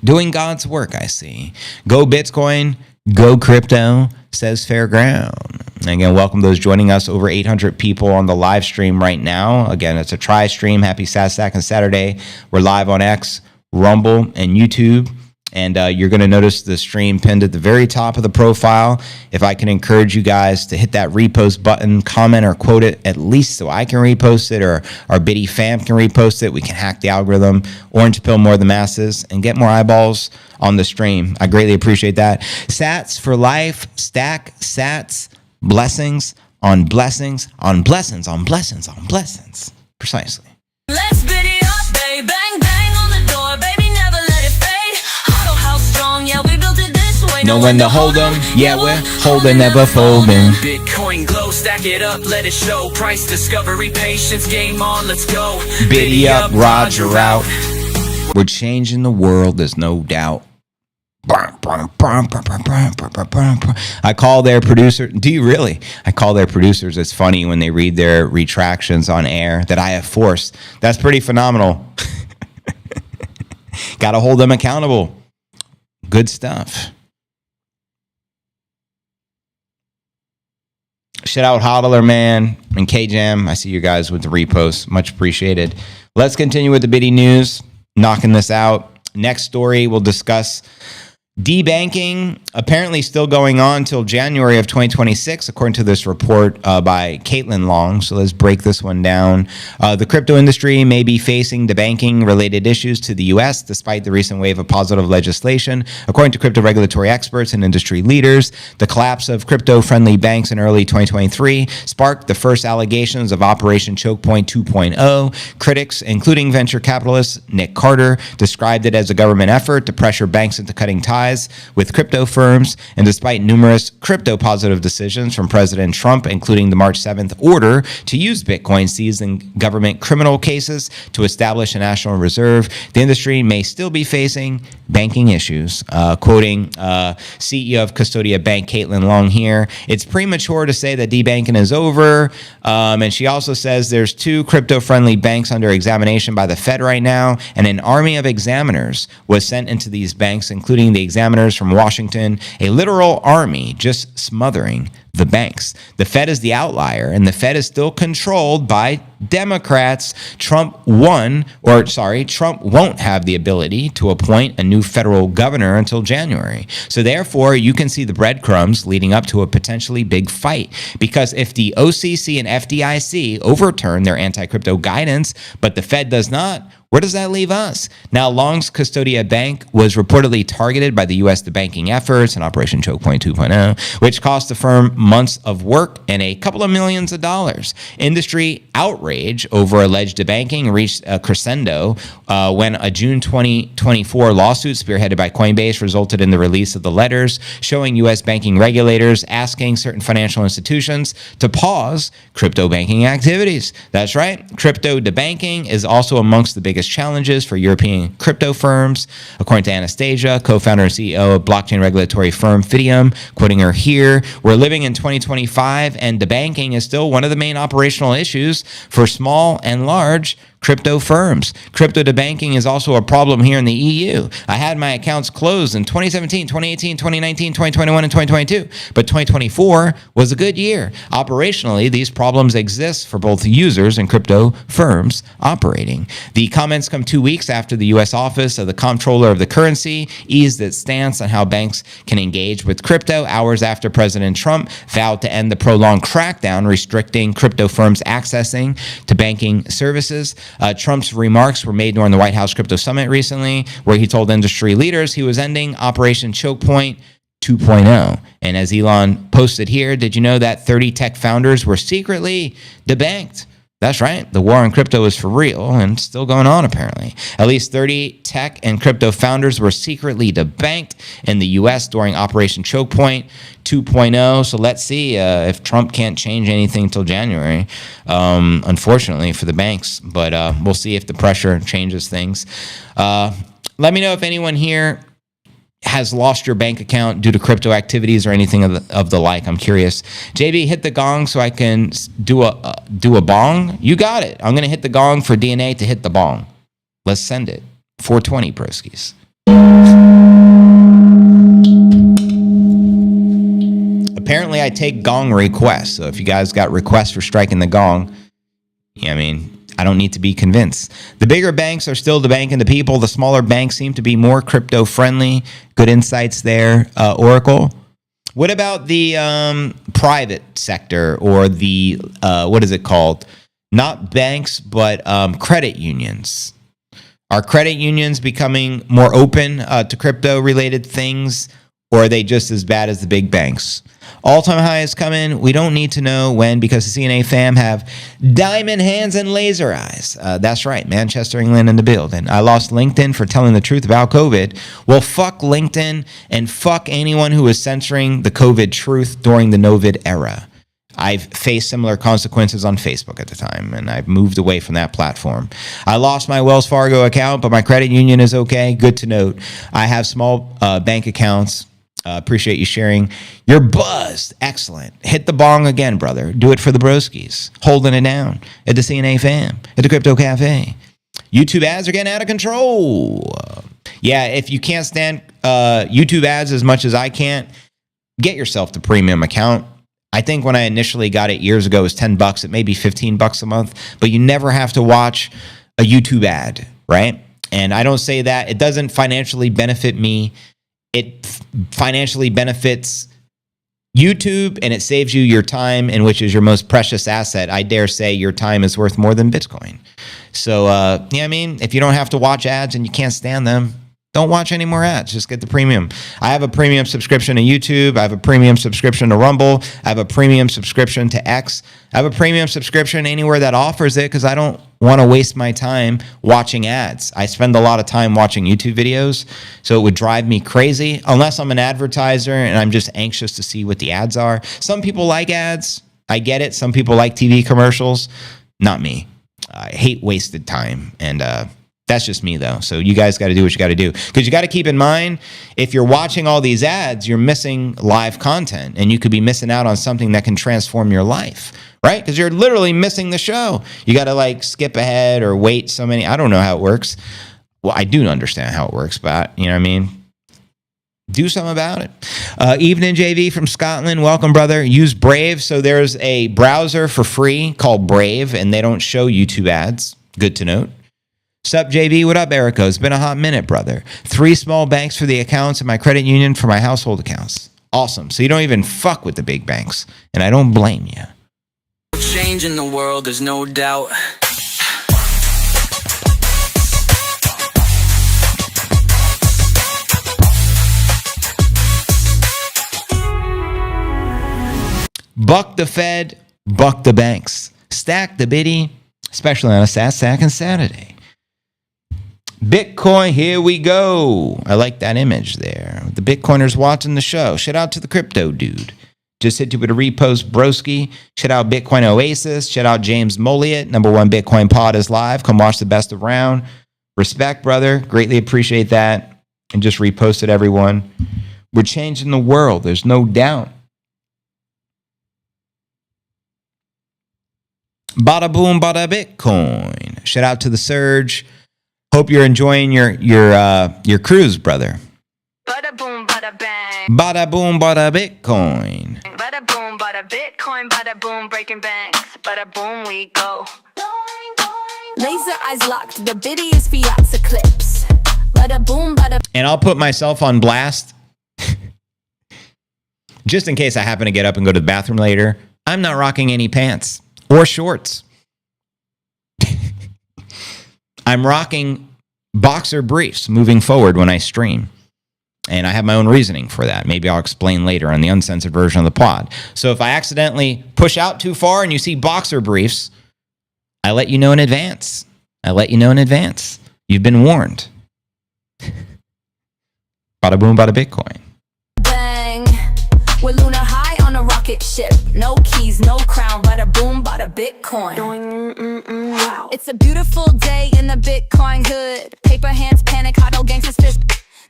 Doing God's work, I see. Go Bitcoin, go crypto, says Fairground. Again, welcome those joining us. Over 800 people on the live stream right now. Again, it's a tri-stream. Happy Saturday and Saturday. We're live on X, Rumble, and YouTube. And you're going to notice the stream pinned at the very top of the profile. If I can encourage you guys to hit that repost button, comment or quote it, at least so I can repost it or our Biddy fam can repost it. We can hack the algorithm, orange pill more the masses, and get more eyeballs on the stream. I greatly appreciate that. Sats for life, stack sats, blessings on blessings on blessings on blessings on blessings. Precisely. Let's biddy up, baby. Bang, bang on the door, baby. Never let it fade. Auto house strong, yeah, we built it this way. know when to hold them. Yeah, we're holding, never folding. Bitcoin glow, stack it up, let it show. Price discovery, patience, game on, let's go. Biddy up, Roger out. We're changing the world, there's no doubt. I call their producer. Do you really? I call their producers. It's funny when they read their retractions on air that I have forced. That's pretty phenomenal. Got to hold them accountable. Good stuff. Shout out Hodler, man, and KJam. I see you guys with the reposts. Much appreciated. Let's continue with the Biddy news. Knocking this out. Next story, we'll discuss debanking, apparently still going on till January of 2026, according to this report by Caitlin Long. So let's break this one down. The crypto industry may be facing debanking-related issues to the U.S. despite the recent wave of positive legislation. According to crypto regulatory experts and industry leaders, the collapse of crypto-friendly banks in early 2023 sparked the first allegations of Operation Choke Point 2.0. Critics, including venture capitalist Nick Carter, described it as a government effort to pressure banks into cutting ties with crypto firms, and despite numerous crypto positive decisions from President Trump, including the March 7th order to use Bitcoin seized in government criminal cases to establish a national reserve, the industry may still be facing banking issues. Quoting CEO of Custodia Bank, Caitlin Long here, it's premature to say that debanking is over. And she also says there's 2 crypto-friendly banks under examination by the Fed right now, and an army of examiners was sent into these banks, including the examiners from Washington, a literal army just smothering the banks. The Fed is the outlier, and the Fed is still controlled by Democrats. Trump won't have the ability to appoint a new federal governor until January. So therefore, you can see the breadcrumbs leading up to a potentially big fight. Because if the OCC and FDIC overturn their anti-crypto guidance, but the Fed does not, where does that leave us? Now, Long's Custodia Bank was reportedly targeted by the U.S. debanking efforts and Operation Choke Point 2.0, which cost the firm months of work and a couple of millions of dollars. Industry outrage over alleged debanking reached a crescendo when a June 2024 lawsuit spearheaded by Coinbase resulted in the release of the letters showing U.S. banking regulators asking certain financial institutions to pause crypto banking activities. That's right. Crypto debanking is also amongst the biggest challenges for European crypto firms, according to Anastasia, co-founder and CEO of blockchain regulatory firm Ethereum. Quoting her here, we're living in 2025 and debanking is still one of the main operational issues for small and large crypto firms. Crypto debanking is also a problem here in the EU. I had my accounts closed in 2017, 2018, 2019, 2021, and 2022, but 2024 was a good year. Operationally, these problems exist for both users and crypto firms operating. The comments come 2 weeks after the U.S. Office of the Comptroller of the Currency eased its stance on how banks can engage with crypto, hours after President Trump vowed to end the prolonged crackdown restricting crypto firms accessing to banking services. Trump's remarks were made during the White House Crypto Summit recently, where he told industry leaders he was ending Operation Choke Point 2.0. And as Elon posted here, did you know that 30 tech founders were secretly debanked? That's right. The war on crypto is for real and still going on, apparently. At least 30 tech and crypto founders were secretly debanked in the U.S. during Operation Choke Point 2.0. So let's see if Trump can't change anything until January, unfortunately for the banks. But we'll see if the pressure changes things. Let me know if anyone here has lost your bank account due to crypto activities or anything of the like. I'm curious. JB, hit the gong so I can do a bong. You got it. I'm going to hit the gong for DNA to hit the bong. Let's send it. 420, broskies. Apparently, I take gong requests. So if you guys got requests for striking the gong, I don't need to be convinced. The bigger banks are still debanking the people. The smaller banks seem to be more crypto friendly. Good insights there, Oracle. What about the private sector or the, what is it called? Not banks, but credit unions. Are credit unions becoming more open to crypto related things, or are they just as bad as the big banks? All-time high is coming. We don't need to know when because the CNA fam have diamond hands and laser eyes. That's right. Manchester, England in the building. I lost LinkedIn for telling the truth about COVID. Well, fuck LinkedIn and fuck anyone who is censoring the COVID truth during the Novid era. I've faced similar consequences on Facebook at the time, and I've moved away from that platform. I lost my Wells Fargo account, but my credit union is okay. Good to note. I have small bank accounts. Appreciate you sharing. You're buzzed. Excellent. Hit the bong again, brother. Do it for the broskies. Holding it down at the CNA fam, at the Crypto Cafe. YouTube ads are getting out of control. Yeah, if you can't stand YouTube ads as much as I can't, get yourself the premium account. I think when I initially got it years ago, it was $10. It may be $15 a month, but you never have to watch a YouTube ad, right? And I don't say that. It doesn't financially benefit me. It financially benefits YouTube, and it saves you your time, and which is your most precious asset. I dare say your time is worth more than Bitcoin. So, yeah, I mean, if you don't have to watch ads and you can't stand them, don't watch any more ads. Just get the premium. I have a premium subscription to YouTube. I have a premium subscription to Rumble. I have a premium subscription to X. I have a premium subscription anywhere that offers it because I don't want to waste my time watching ads. I spend a lot of time watching YouTube videos, so it would drive me crazy unless I'm an advertiser and I'm just anxious to see what the ads are. Some people like ads. I get it. Some people like TV commercials. Not me. I hate wasted time, and that's just me, though. So you guys got to do what you got to do. Because you got to keep in mind, if you're watching all these ads, you're missing live content. And you could be missing out on something that can transform your life, right? Because you're literally missing the show. You got to like skip ahead or wait so many. I don't know how it works. Well, I do understand how it works, but you know what I mean? Do something about it. Evening, JV from Scotland. Welcome, brother. Use Brave. So there's a browser for free called Brave, and they don't show YouTube ads. Good to note. Sup, JV? What up, Erica? It's been a hot minute, brother. 3 small banks for the accounts and my credit union for my household accounts. Awesome. So you don't even fuck with the big banks, and I don't blame you. Change in the world, there's no doubt. Buck the Fed, buck the banks. Stack the biddy, especially on a Sack and Saturday. Bitcoin, here we go. I like that image there. The Bitcoiners watching the show. Shout out to the crypto dude. Just hit you with a repost, broski. Shout out Bitcoin Oasis. Shout out James Moliet. #1 Bitcoin pod is live. Come watch the best of round. Respect, brother. Greatly appreciate that. And just reposted everyone. We're changing the world. There's no doubt. Bada boom, bada Bitcoin. Shout out to the Surge. Hope you're enjoying your cruise, brother. Bada boom, bada bang. Bada boom, bada Bitcoin. Bada boom, bada Bitcoin. Bada boom, breaking banks. Bada boom, we go. Laser eyes locked. The biddy is Fiat's eclipse. Bada boom, bada. And I'll put myself on blast just in case I happen to get up and go to the bathroom later. I'm not rocking any pants or shorts. I'm rocking boxer briefs moving forward when I stream. And I have my own reasoning for that. Maybe I'll explain later on the uncensored version of the pod. So if I accidentally push out too far and you see boxer briefs, I let you know in advance. You've been warned. Bada boom, bada Bitcoin. Bang. We're lunar high on a rocket ship. No keys, no crown. Bada boom, bada Bitcoin. Wow. It's a beautiful day in the Bitcoin hood. Paper hands panic, hot old gangsters fist.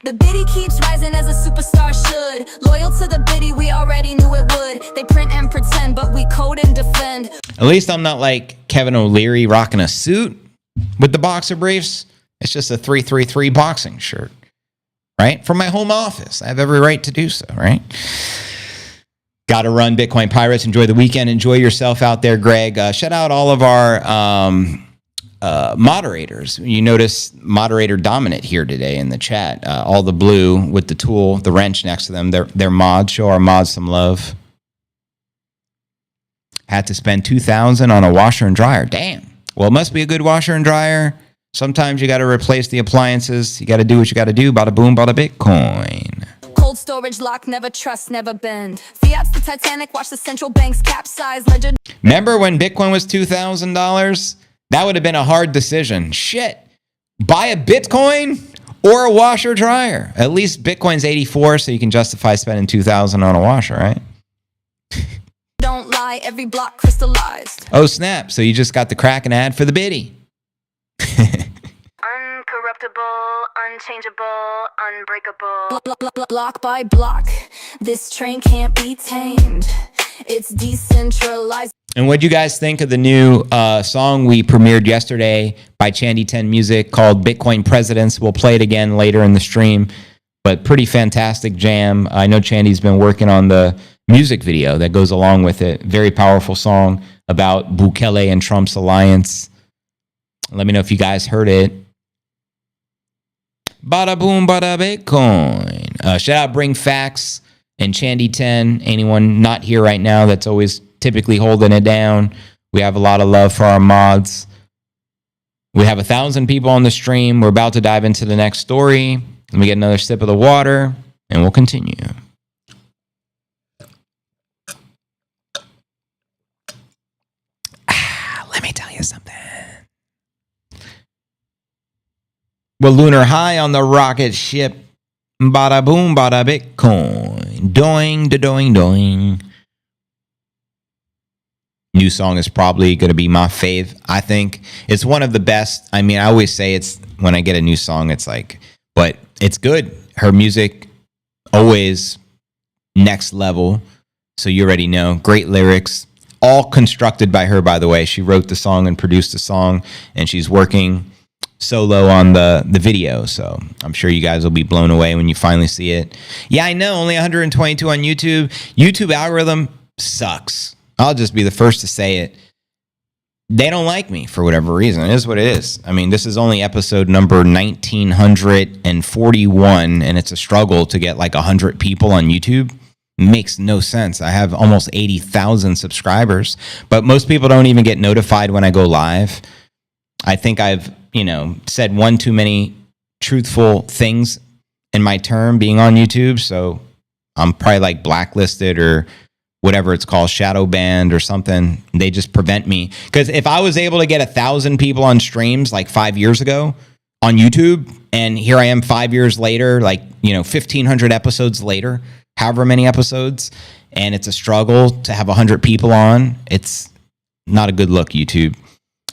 The biddy keeps rising as a superstar should. Loyal to the biddy, we already knew it would. They print and pretend, but we code and defend. At least I'm not like Kevin O'Leary rocking a suit with the boxer briefs. It's just a 333 boxing shirt, right? From my home office. I have every right to do so, right? Got to run, Bitcoin Pirates. Enjoy the weekend. Enjoy yourself out there, Greg. Shout out all of our moderators. You notice moderator dominant here today in the chat. All the blue with the tool, the wrench next to them. They're mods. Show our mods some love. Had to spend $2,000 on a washer and dryer. Damn. Well, it must be a good washer and dryer. Sometimes you got to replace the appliances. You got to do what you got to do. Bada boom, bada Bitcoin. Cold storage lock, never trust, never bend. Fiat's the Titanic, watch the central banks capsize. Ledger. Remember when Bitcoin was $2,000? That would have been a hard decision. Shit. Buy a Bitcoin or a washer dryer. At least Bitcoin's 84, so you can justify spending $2,000 on a washer, right? Don't lie, every block crystallized. Oh, snap. So you just got the Kraken ad for the biddy. Uncorruptible, unchangeable, unbreakable. Block by block, this train can't be tamed. It's decentralized. And what do you guys think of the new song we premiered yesterday by Chandy 10 Music called Bitcoin Presidents? We'll play it again later in the stream, but pretty fantastic jam. I know Chandy's been working on the music video that goes along with it. Very powerful song about Bukele and Trump's alliance. Let me know if you guys heard it. Bada boom, bada Bitcoin. Shout out Bring Facts and Chandy 10. Anyone not here right now that's always typically holding it down. We have a lot of love for our mods. We have 1,000 people on the stream. We're about to dive into the next story. Let me get another sip of the water, and we'll continue. Let me tell you something. Well, lunar high on the rocket ship. Bada boom, bada Bitcoin. Doing, da-doing, doing. New song is probably going to be my fave. I think it's one of the best. I mean, I always say it's when I get a new song, it's like, but it's good. Her music, always next level. So you already know. Great lyrics. All constructed by her, by the way. She wrote the song and produced the song, and she's working solo on the video. So I'm sure you guys will be blown away when you finally see it. Yeah, I know. Only 122 on YouTube. YouTube algorithm sucks. I'll just be the first to say it. They don't like me for whatever reason. It is what it is. I mean, this is only episode number 1941, and it's a struggle to get like 100 people on YouTube. Makes no sense. I have almost 80,000 subscribers, but most people don't even get notified when I go live. I think I've, said one too many truthful things in my term being on YouTube, so I'm probably like blacklisted or whatever it's called, shadow banned or something. They just prevent me. Because if I was able to get 1,000 people on streams like 5 years ago on YouTube, and here I am 5 years later, 1,500 episodes later, however many episodes, and it's a struggle to have 100 people on, it's not a good look, YouTube.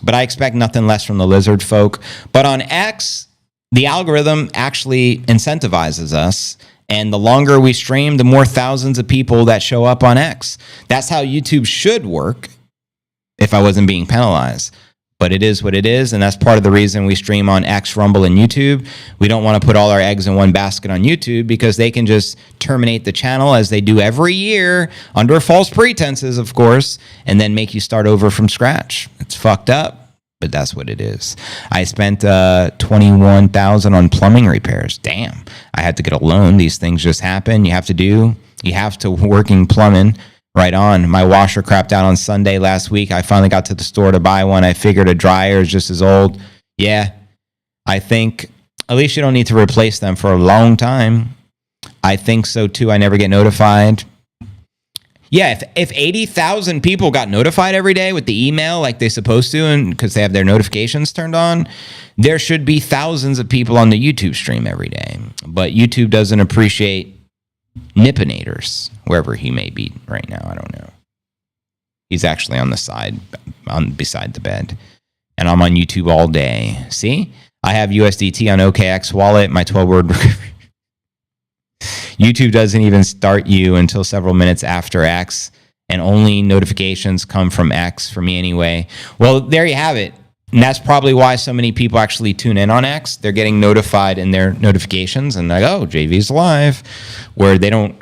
But I expect nothing less from the lizard folk. But on X, the algorithm actually incentivizes us. And the longer we stream, the more thousands of people that show up on X. That's how YouTube should work if I wasn't being penalized. But it is what it is, and that's part of the reason we stream on X, Rumble, and YouTube. We don't want to put all our eggs in one basket on YouTube because they can just terminate the channel as they do every year, under false pretenses, of course, and then make you start over from scratch. It's fucked up, but that's what it is. I spent $21,000 on plumbing repairs. Damn, I had to get a loan. These things just happen. You have to working plumbing. Right on. My washer crapped out on Sunday last week. I finally got to the store to buy one. I figured a dryer is just as old. Yeah, I think at least you don't need to replace them for a long time. I think so too. I never get notified. Yeah, if 80,000 people got notified every day with the email like they're supposed to, and because they have their notifications turned on, there should be thousands of people on the YouTube stream every day. But YouTube doesn't appreciate Nippinators, wherever he may be right now. I don't know. He's actually on the side, beside the bed. And I'm on YouTube all day. See? I have USDT on OKX wallet, my 12-word. YouTube doesn't even start you until several minutes after X, and only notifications come from X for me anyway. Well, there you have it. And that's probably why so many people actually tune in on X. They're getting notified in their notifications and like, oh, JV's live, where they don't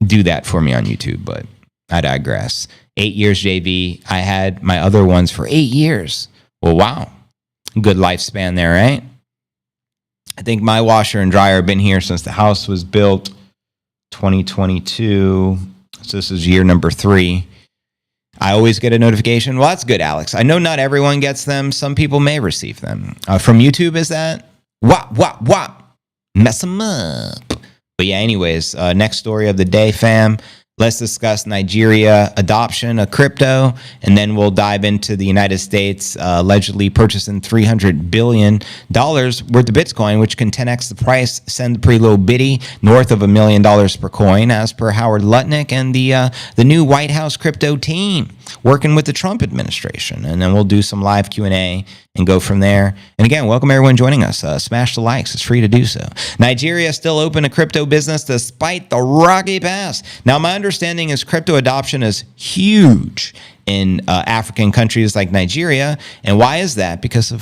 do that for me on YouTube, but I digress. 8 years, JV. I had my other ones for 8 years. Well, wow. Good lifespan there, right? I think my washer and dryer have been here since the house was built 2022. So this is year number 3. I always get a notification. Well, that's good, Alex. I know not everyone gets them. Some people may receive them. From YouTube, is that? Wop. Mess them up. But yeah, anyways, next story of the day, fam. Let's discuss Nigeria adoption of crypto, and then we'll dive into the United States allegedly purchasing $300 billion worth of Bitcoin, which can 10x the price, send pretty low biddy, north of $1 million per coin, as per Howard Lutnick and the new White House crypto team working with the Trump administration. And then we'll do some live Q&A and go from there. And again, welcome everyone joining us. Smash the likes. It's free to do so. Nigeria is still open to crypto business despite the rocky past. Now, my understanding is crypto adoption is huge in African countries like Nigeria. And why is that? Because of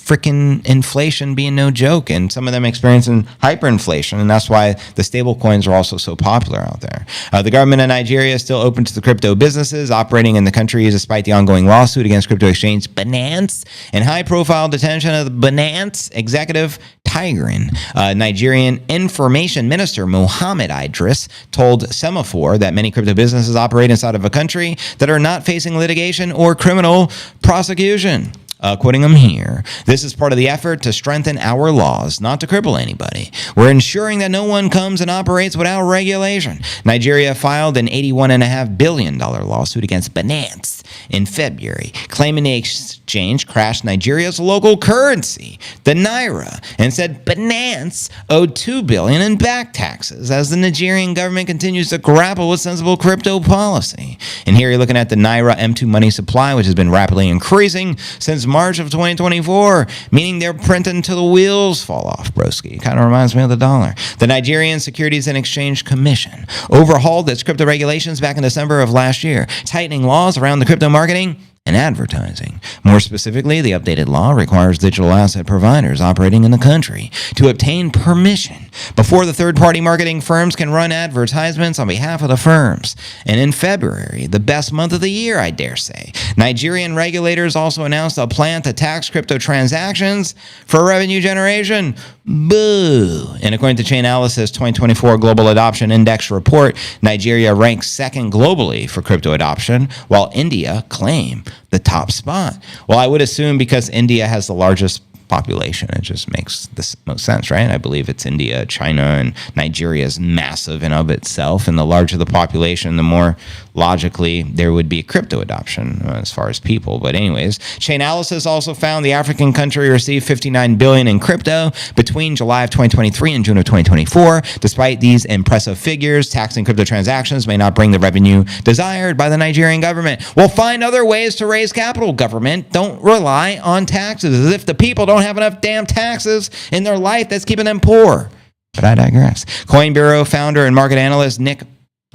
freaking inflation being no joke, and some of them experiencing hyperinflation, and that's why the stable coins are also so popular out there. The government of Nigeria is still open to the crypto businesses operating in the country despite the ongoing lawsuit against crypto exchange Binance and high-profile detention of the Binance executive Tigran. Nigerian Information Minister Mohammed Idris told Semaphore that many crypto businesses operate inside of a country that are not facing litigation or criminal prosecution. Quoting him here, "This is part of the effort to strengthen our laws, not to cripple anybody. We're ensuring that no one comes and operates without regulation." Nigeria filed an $81.5 billion lawsuit against Binance in February, claiming the exchange crashed Nigeria's local currency, the Naira, and said Binance owed $2 billion in back taxes as the Nigerian government continues to grapple with sensible crypto policy. And here you're looking at the Naira M2 money supply, which has been rapidly increasing since March of 2024, meaning they're printing till the wheels fall off, broski. Kind of reminds me of the dollar. The Nigerian Securities and Exchange Commission overhauled its crypto regulations back in December of last year, tightening laws around the crypto marketing and advertising. More specifically, the updated law requires digital asset providers operating in the country to obtain permission before the third-party marketing firms can run advertisements on behalf of the firms. And in February, the best month of the year, I dare say, Nigerian regulators also announced a plan to tax crypto transactions for revenue generation. Boo! And according to Chainalysis' 2024 Global Adoption Index report, Nigeria ranks second globally for crypto adoption, while India claimed the top spot. Well, I would assume because India has the largest population, it just makes the most sense, right? I believe it's India, China, and Nigeria is massive in of itself, and the larger the population, the more logically there would be crypto adoption as far as people. But anyways, Chainalysis also found the African country received $59 billion in crypto between July of 2023 and June of 2024. Despite these impressive figures, taxing crypto transactions may not bring the revenue desired by the Nigerian government. Well, find other ways to raise capital, government. Don't rely on taxes, as if the people don't have enough damn taxes in their life that's keeping them poor. But I digress. Coin Bureau founder and market analyst Nick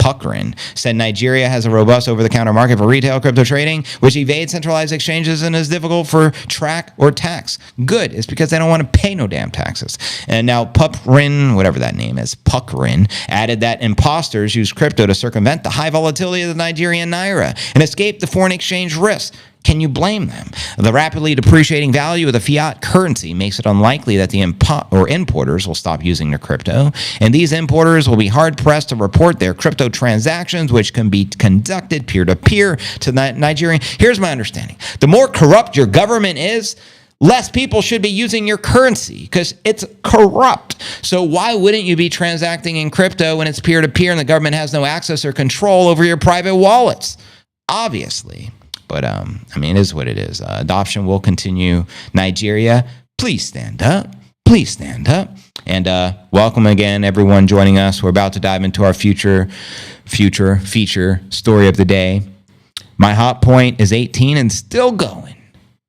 Puckrin said Nigeria has a robust over-the-counter market for retail crypto trading, which evades centralized exchanges and is difficult for track or tax. Good. It's because they don't want to pay no damn taxes. And now Puckrin, whatever that name is, Puckrin, added that imposters use crypto to circumvent the high volatility of the Nigerian Naira and escape the foreign exchange risk. Can you blame them? The rapidly depreciating value of the fiat currency makes it unlikely that the importers will stop using their crypto, and these importers will be hard-pressed to report their crypto transactions, which can be conducted peer-to-peer to Nigerian. Here's my understanding. The more corrupt your government is, less people should be using your currency because it's corrupt. So why wouldn't you be transacting in crypto when it's peer-to-peer and the government has no access or control over your private wallets? Obviously. But, I mean, it is what it is. Adoption will continue. Nigeria, please stand up. Please stand up. And welcome again, everyone joining us. We're about to dive into our future feature story of the day. My hot point is 18 and still going,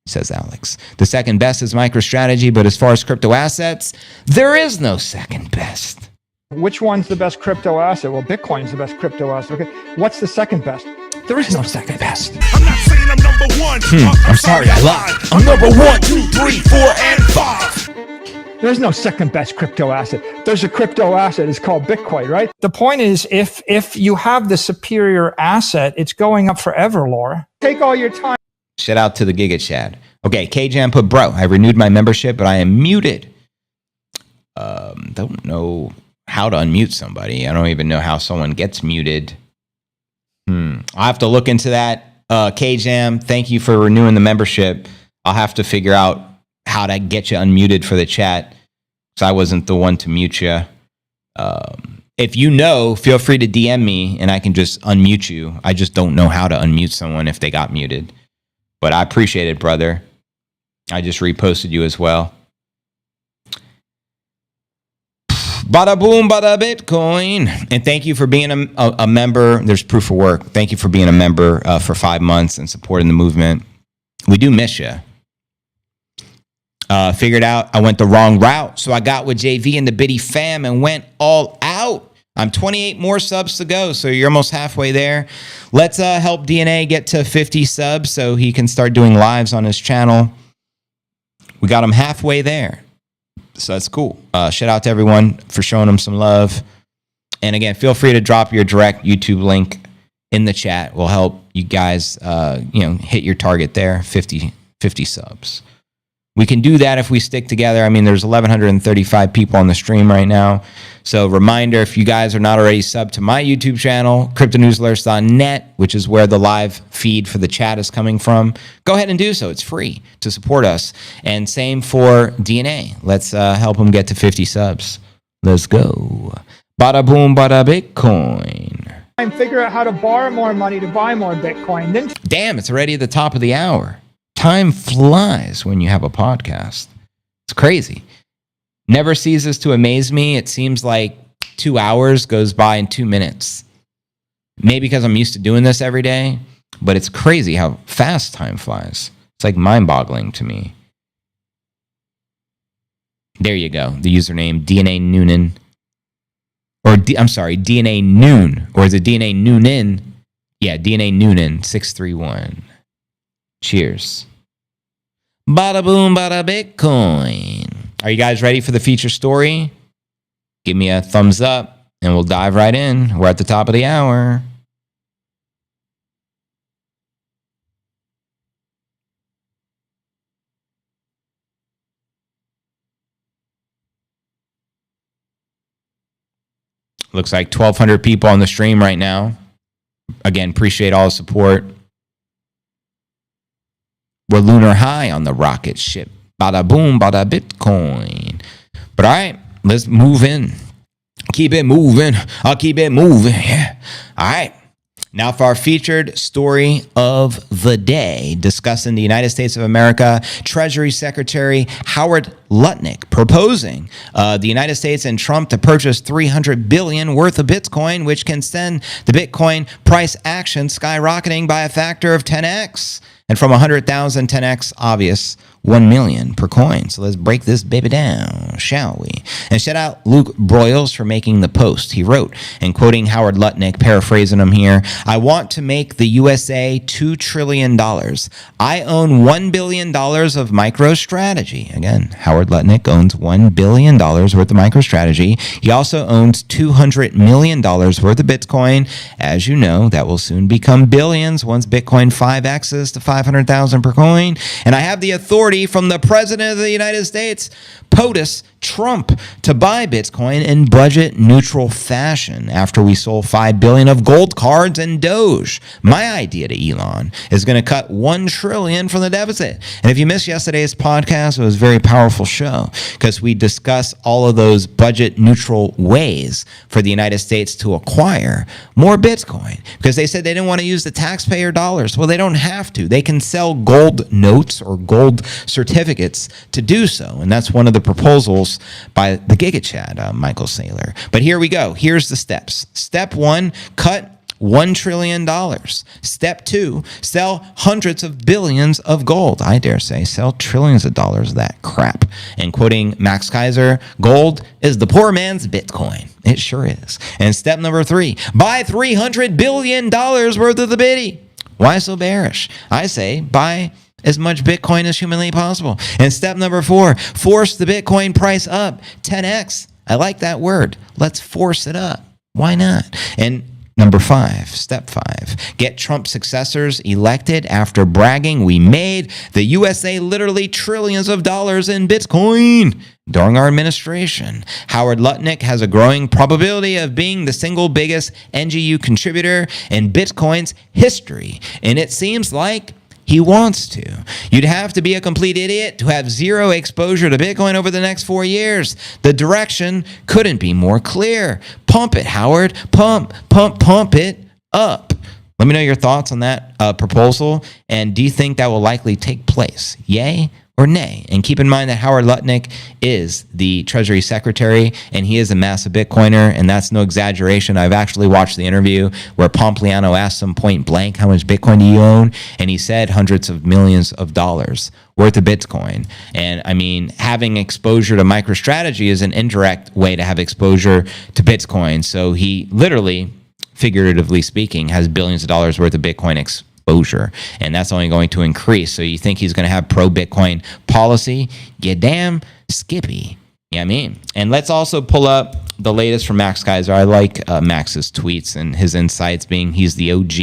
says Alex. The second best is MicroStrategy, but as far as crypto assets, there is no second best. Which one's the best crypto asset? Well, Bitcoin's the best crypto asset. Okay, what's the second best? There is no second best. I'm not saying I'm number one. I'm sorry, I lied. I'm number 1, 2, 3, 4, and 5. There's no second best crypto asset. There's a crypto asset. It's called Bitcoin, right? The point is, if you have the superior asset, it's going up forever, Laura. Take all your time. Shout out to the Giga Chad. Okay, KJam put, bro, I renewed my membership, but I am muted. Don't know how to unmute somebody. I don't even know how someone gets muted. I'll have to look into that. KJam, thank you for renewing the membership. I'll have to figure out how to get you unmuted for the chat because I wasn't the one to mute you. If you know, feel free to DM me and I can just unmute you. I just don't know how to unmute someone if they got muted. But I appreciate it, brother. I just reposted you as well. Bada boom, bada Bitcoin. And thank you for being a member. There's proof of work. Thank you for being a member for 5 months and supporting the movement. We do miss you. Figured out I went the wrong route. So I got with JV and the Biddy fam and went all out. I'm 28 more subs to go. So you're almost halfway there. Let's help DNA get to 50 subs so he can start doing lives on his channel. We got him halfway there. So that's cool. Shout out to everyone for showing him some love. And again, feel free to drop your direct YouTube link in the chat. We'll help you guys hit your target there, 50 subs. We can do that if we stick together. I mean, there's 1,135 people on the stream right now. So reminder, if you guys are not already subbed to my YouTube channel, cryptonewsalerts.net, which is where the live feed for the chat is coming from, go ahead and do so. It's free to support us. And same for DNA. Let's help them get to 50 subs. Let's go. Bada boom, bada Bitcoin. And figure out how to borrow more money to buy more Bitcoin. Then Damn, it's already at the top of the hour. Time flies when you have a podcast. It's crazy. Never ceases to amaze me. It seems like 2 hours goes by in 2 minutes. Maybe because I'm used to doing this every day, but it's crazy how fast time flies. It's like mind-boggling to me. There you go. The username, DNA Noonan. DNA Noon. Or is it DNA Noonan? Yeah, DNA Noonan 631. Cheers. Bada boom, bada Bitcoin. Are you guys ready for the feature story? Give me a thumbs up and we'll dive right in. We're at the top of the hour. Looks like 1,200 people on the stream right now. Again, appreciate all the support. We're lunar high on the rocket ship. Bada boom, bada Bitcoin. But all right, let's move in. Keep it moving. I'll keep it moving. Yeah. All right. Now for our featured story of the day, discussing the United States of America, Treasury Secretary Howard Lutnick proposing the United States and Trump to purchase $300 billion worth of Bitcoin, which can send the Bitcoin price action skyrocketing by a factor of 10x. And from 100,000, 10x, obvious, 1 million per coin. So let's break this baby down, shall we? And shout out Luke Broyles for making the post. He wrote, and quoting Howard Lutnick, paraphrasing him here, I want to make the USA $2 trillion. I own $1 billion of MicroStrategy. Again, Howard Lutnick owns $1 billion worth of MicroStrategy. He also owns $200 million worth of Bitcoin. As you know, that will soon become billions once Bitcoin 5x's to 500,000 per coin. And I have the authority from the President of the United States, POTUS Trump, to buy Bitcoin in budget neutral fashion after we sold $5 billion of gold cards and DOGE. My idea to Elon is going to cut $1 trillion from the deficit. And if you missed yesterday's podcast, it was a very powerful show because we discuss all of those budget neutral ways for the United States to acquire more Bitcoin because they said they didn't want to use the taxpayer dollars. Well, they don't have to. They can sell gold notes or gold certificates to do so. And that's one of the proposals by the Giga Chad, Michael Saylor. But here we go. Here's the steps. Step 1, cut $1 trillion. Step 2, sell hundreds of billions of gold. I dare say, sell trillions of dollars of that crap. And quoting Max Kaiser, gold is the poor man's Bitcoin. It sure is. And step number 3, buy $300 billion worth of the biddy. Why so bearish? I say buy as much Bitcoin as humanly possible. And step number 4, force the Bitcoin price up 10x. I like that word. Let's force it up. Why not? And number 5, step 5, get Trump successors elected after bragging we made the USA literally trillions of dollars in Bitcoin during our administration. Howard Lutnick has a growing probability of being the single biggest NGU contributor in Bitcoin's history. And it seems like he wants to. You'd have to be a complete idiot to have zero exposure to Bitcoin over the next 4 years. The direction couldn't be more clear. Pump it, Howard. Pump it up. Let me know your thoughts on that proposal. And do you think that will likely take place? Yay or nay? And keep in mind that Howard Lutnick is the Treasury Secretary, and he is a massive Bitcoiner, and that's no exaggeration. I've actually watched the interview where Pompliano asked him point blank, how much Bitcoin do you own? And he said hundreds of millions of dollars worth of Bitcoin. And I mean, having exposure to MicroStrategy is an indirect way to have exposure to Bitcoin. So he literally, figuratively speaking, has billions of dollars worth of Bitcoin exposure, and that's only going to increase. So you think he's going to have pro-Bitcoin policy? You damn skippy. Yeah, I mean. And let's also pull up the latest from Max Keiser. I like Max's tweets and his insights, being he's the OG.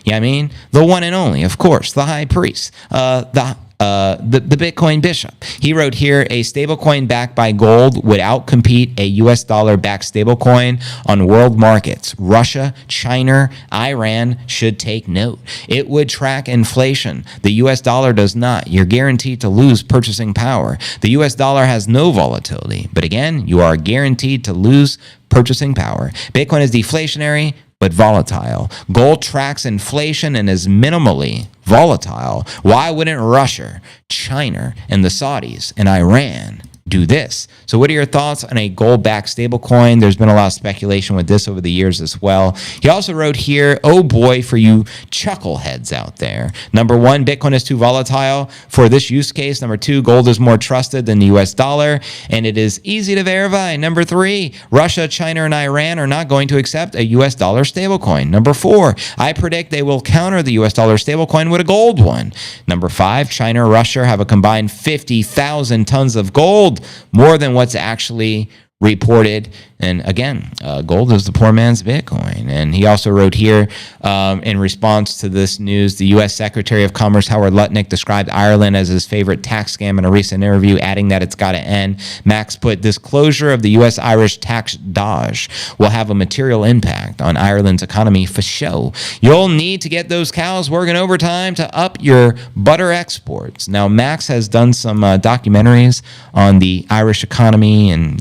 Yeah, I mean, the one and only, of course, the high priest, the Bitcoin bishop. He wrote here, a stablecoin backed by gold would outcompete a US dollar backed stablecoin on world markets. Russia, China, Iran should take note. It would track inflation. The US dollar does not. You're guaranteed to lose purchasing power. The US dollar has no volatility, but again, you are guaranteed to lose purchasing power. Bitcoin is deflationary, but volatile. Gold tracks inflation and is minimally volatile. Why wouldn't Russia, China, and the Saudis and Iran do this? So what are your thoughts on a gold-backed stablecoin? There's been a lot of speculation with this over the years as well. He also wrote here, oh boy, for you chuckleheads out there. Number one, Bitcoin is too volatile for this use case. Number two, gold is more trusted than the US dollar, and it is easy to verify. Number three, Russia, China, and Iran are not going to accept a US dollar stablecoin. Number four, I predict they will counter the US dollar stablecoin with a gold one. Number five, China and Russia have a combined 50,000 tons of gold, more than what's actually reported. And again, gold is the poor man's Bitcoin. And he also wrote here, in response to this news, the U.S. Secretary of Commerce Howard Lutnick described Ireland as his favorite tax scam in a recent interview, adding that it's got to end. Max put, this closure of the U.S.-Irish tax DOGE will have a material impact on Ireland's economy for show. You'll need to get those cows working overtime to up your butter exports. Now, Max has done some documentaries on the Irish economy and,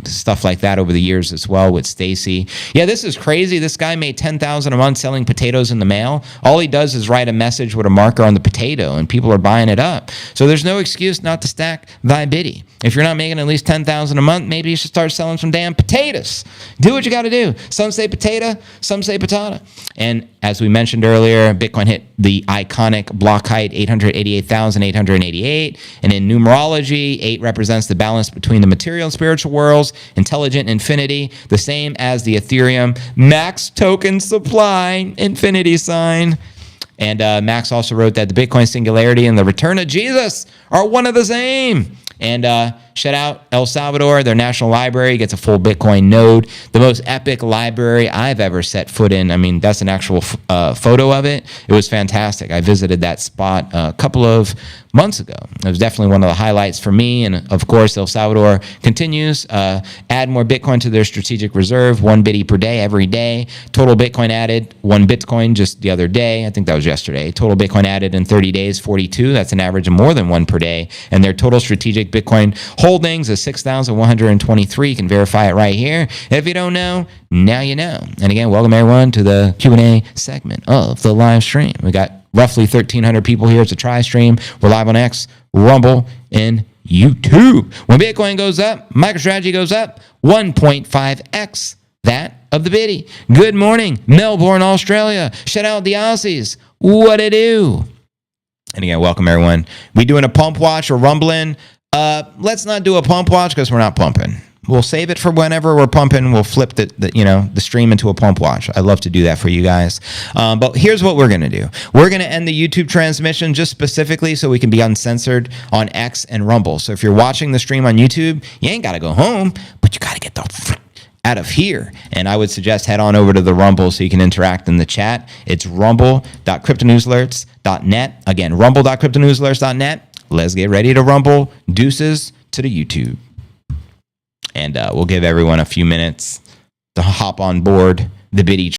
stuff like that over the years as well with Stacy. Yeah, this is crazy. This guy made $10,000 a month selling potatoes in the mail. All he does is write a message with a marker on the potato, and people are buying it up. So there's no excuse not to stack thy biddy. If you're not making at least $10,000 a month, maybe you should start selling some damn potatoes. Do what you got to do. Some say potato, some say patata. And as we mentioned earlier, Bitcoin hit the iconic block height 888,888. And in numerology, 8 represents the balance between the material and spiritual worlds, intelligent infinity, the same as the Ethereum max token supply, infinity sign. And Max also wrote that the Bitcoin singularity and the return of Jesus are one of the same. And shout out El Salvador, their national library gets a full Bitcoin node. The most epic library I've ever set foot in. I mean, that's an actual photo of it. It was fantastic. I visited that spot a couple of months ago. It was definitely one of the highlights for me. And of course, El Salvador continues, add more Bitcoin to their strategic reserve, 1 bitty per day, every day. Total Bitcoin added, 1 Bitcoin just the other day. I think that was yesterday. Total Bitcoin added in 30 days, 42. That's an average of more than 1 per day. And their total strategic Bitcoin holdings is 6,123. You can verify it right here. If you don't know, now you know. And again, welcome everyone to the Q&A segment of the live stream. We got roughly 1,300 people here. It's a tri-stream. We're live on X, Rumble, and YouTube. When Bitcoin goes up, MicroStrategy goes up 1.5x that of the biddy. Good morning, Melbourne, Australia. Shout out the Aussies. What it do? And again, welcome everyone. We doing a pump watch or rumbling? Let's not do a pump watch because we're not pumping. We'll save it for whenever we're pumping. We'll flip the stream into a pump watch. I love to do that for you guys. But here's what we're going to do. We're going to end the YouTube transmission just specifically so we can be uncensored on X and Rumble. So if you're watching the stream on YouTube, you ain't got to go home, but you got to get the out of here. And I would suggest head on over to the Rumble so you can interact in the chat. It's rumble.cryptonewsalerts.net. Again, rumble.cryptonewsalerts.net. Let's get ready to rumble. Deuces to the YouTube. And we'll give everyone a few minutes to hop on board the biddy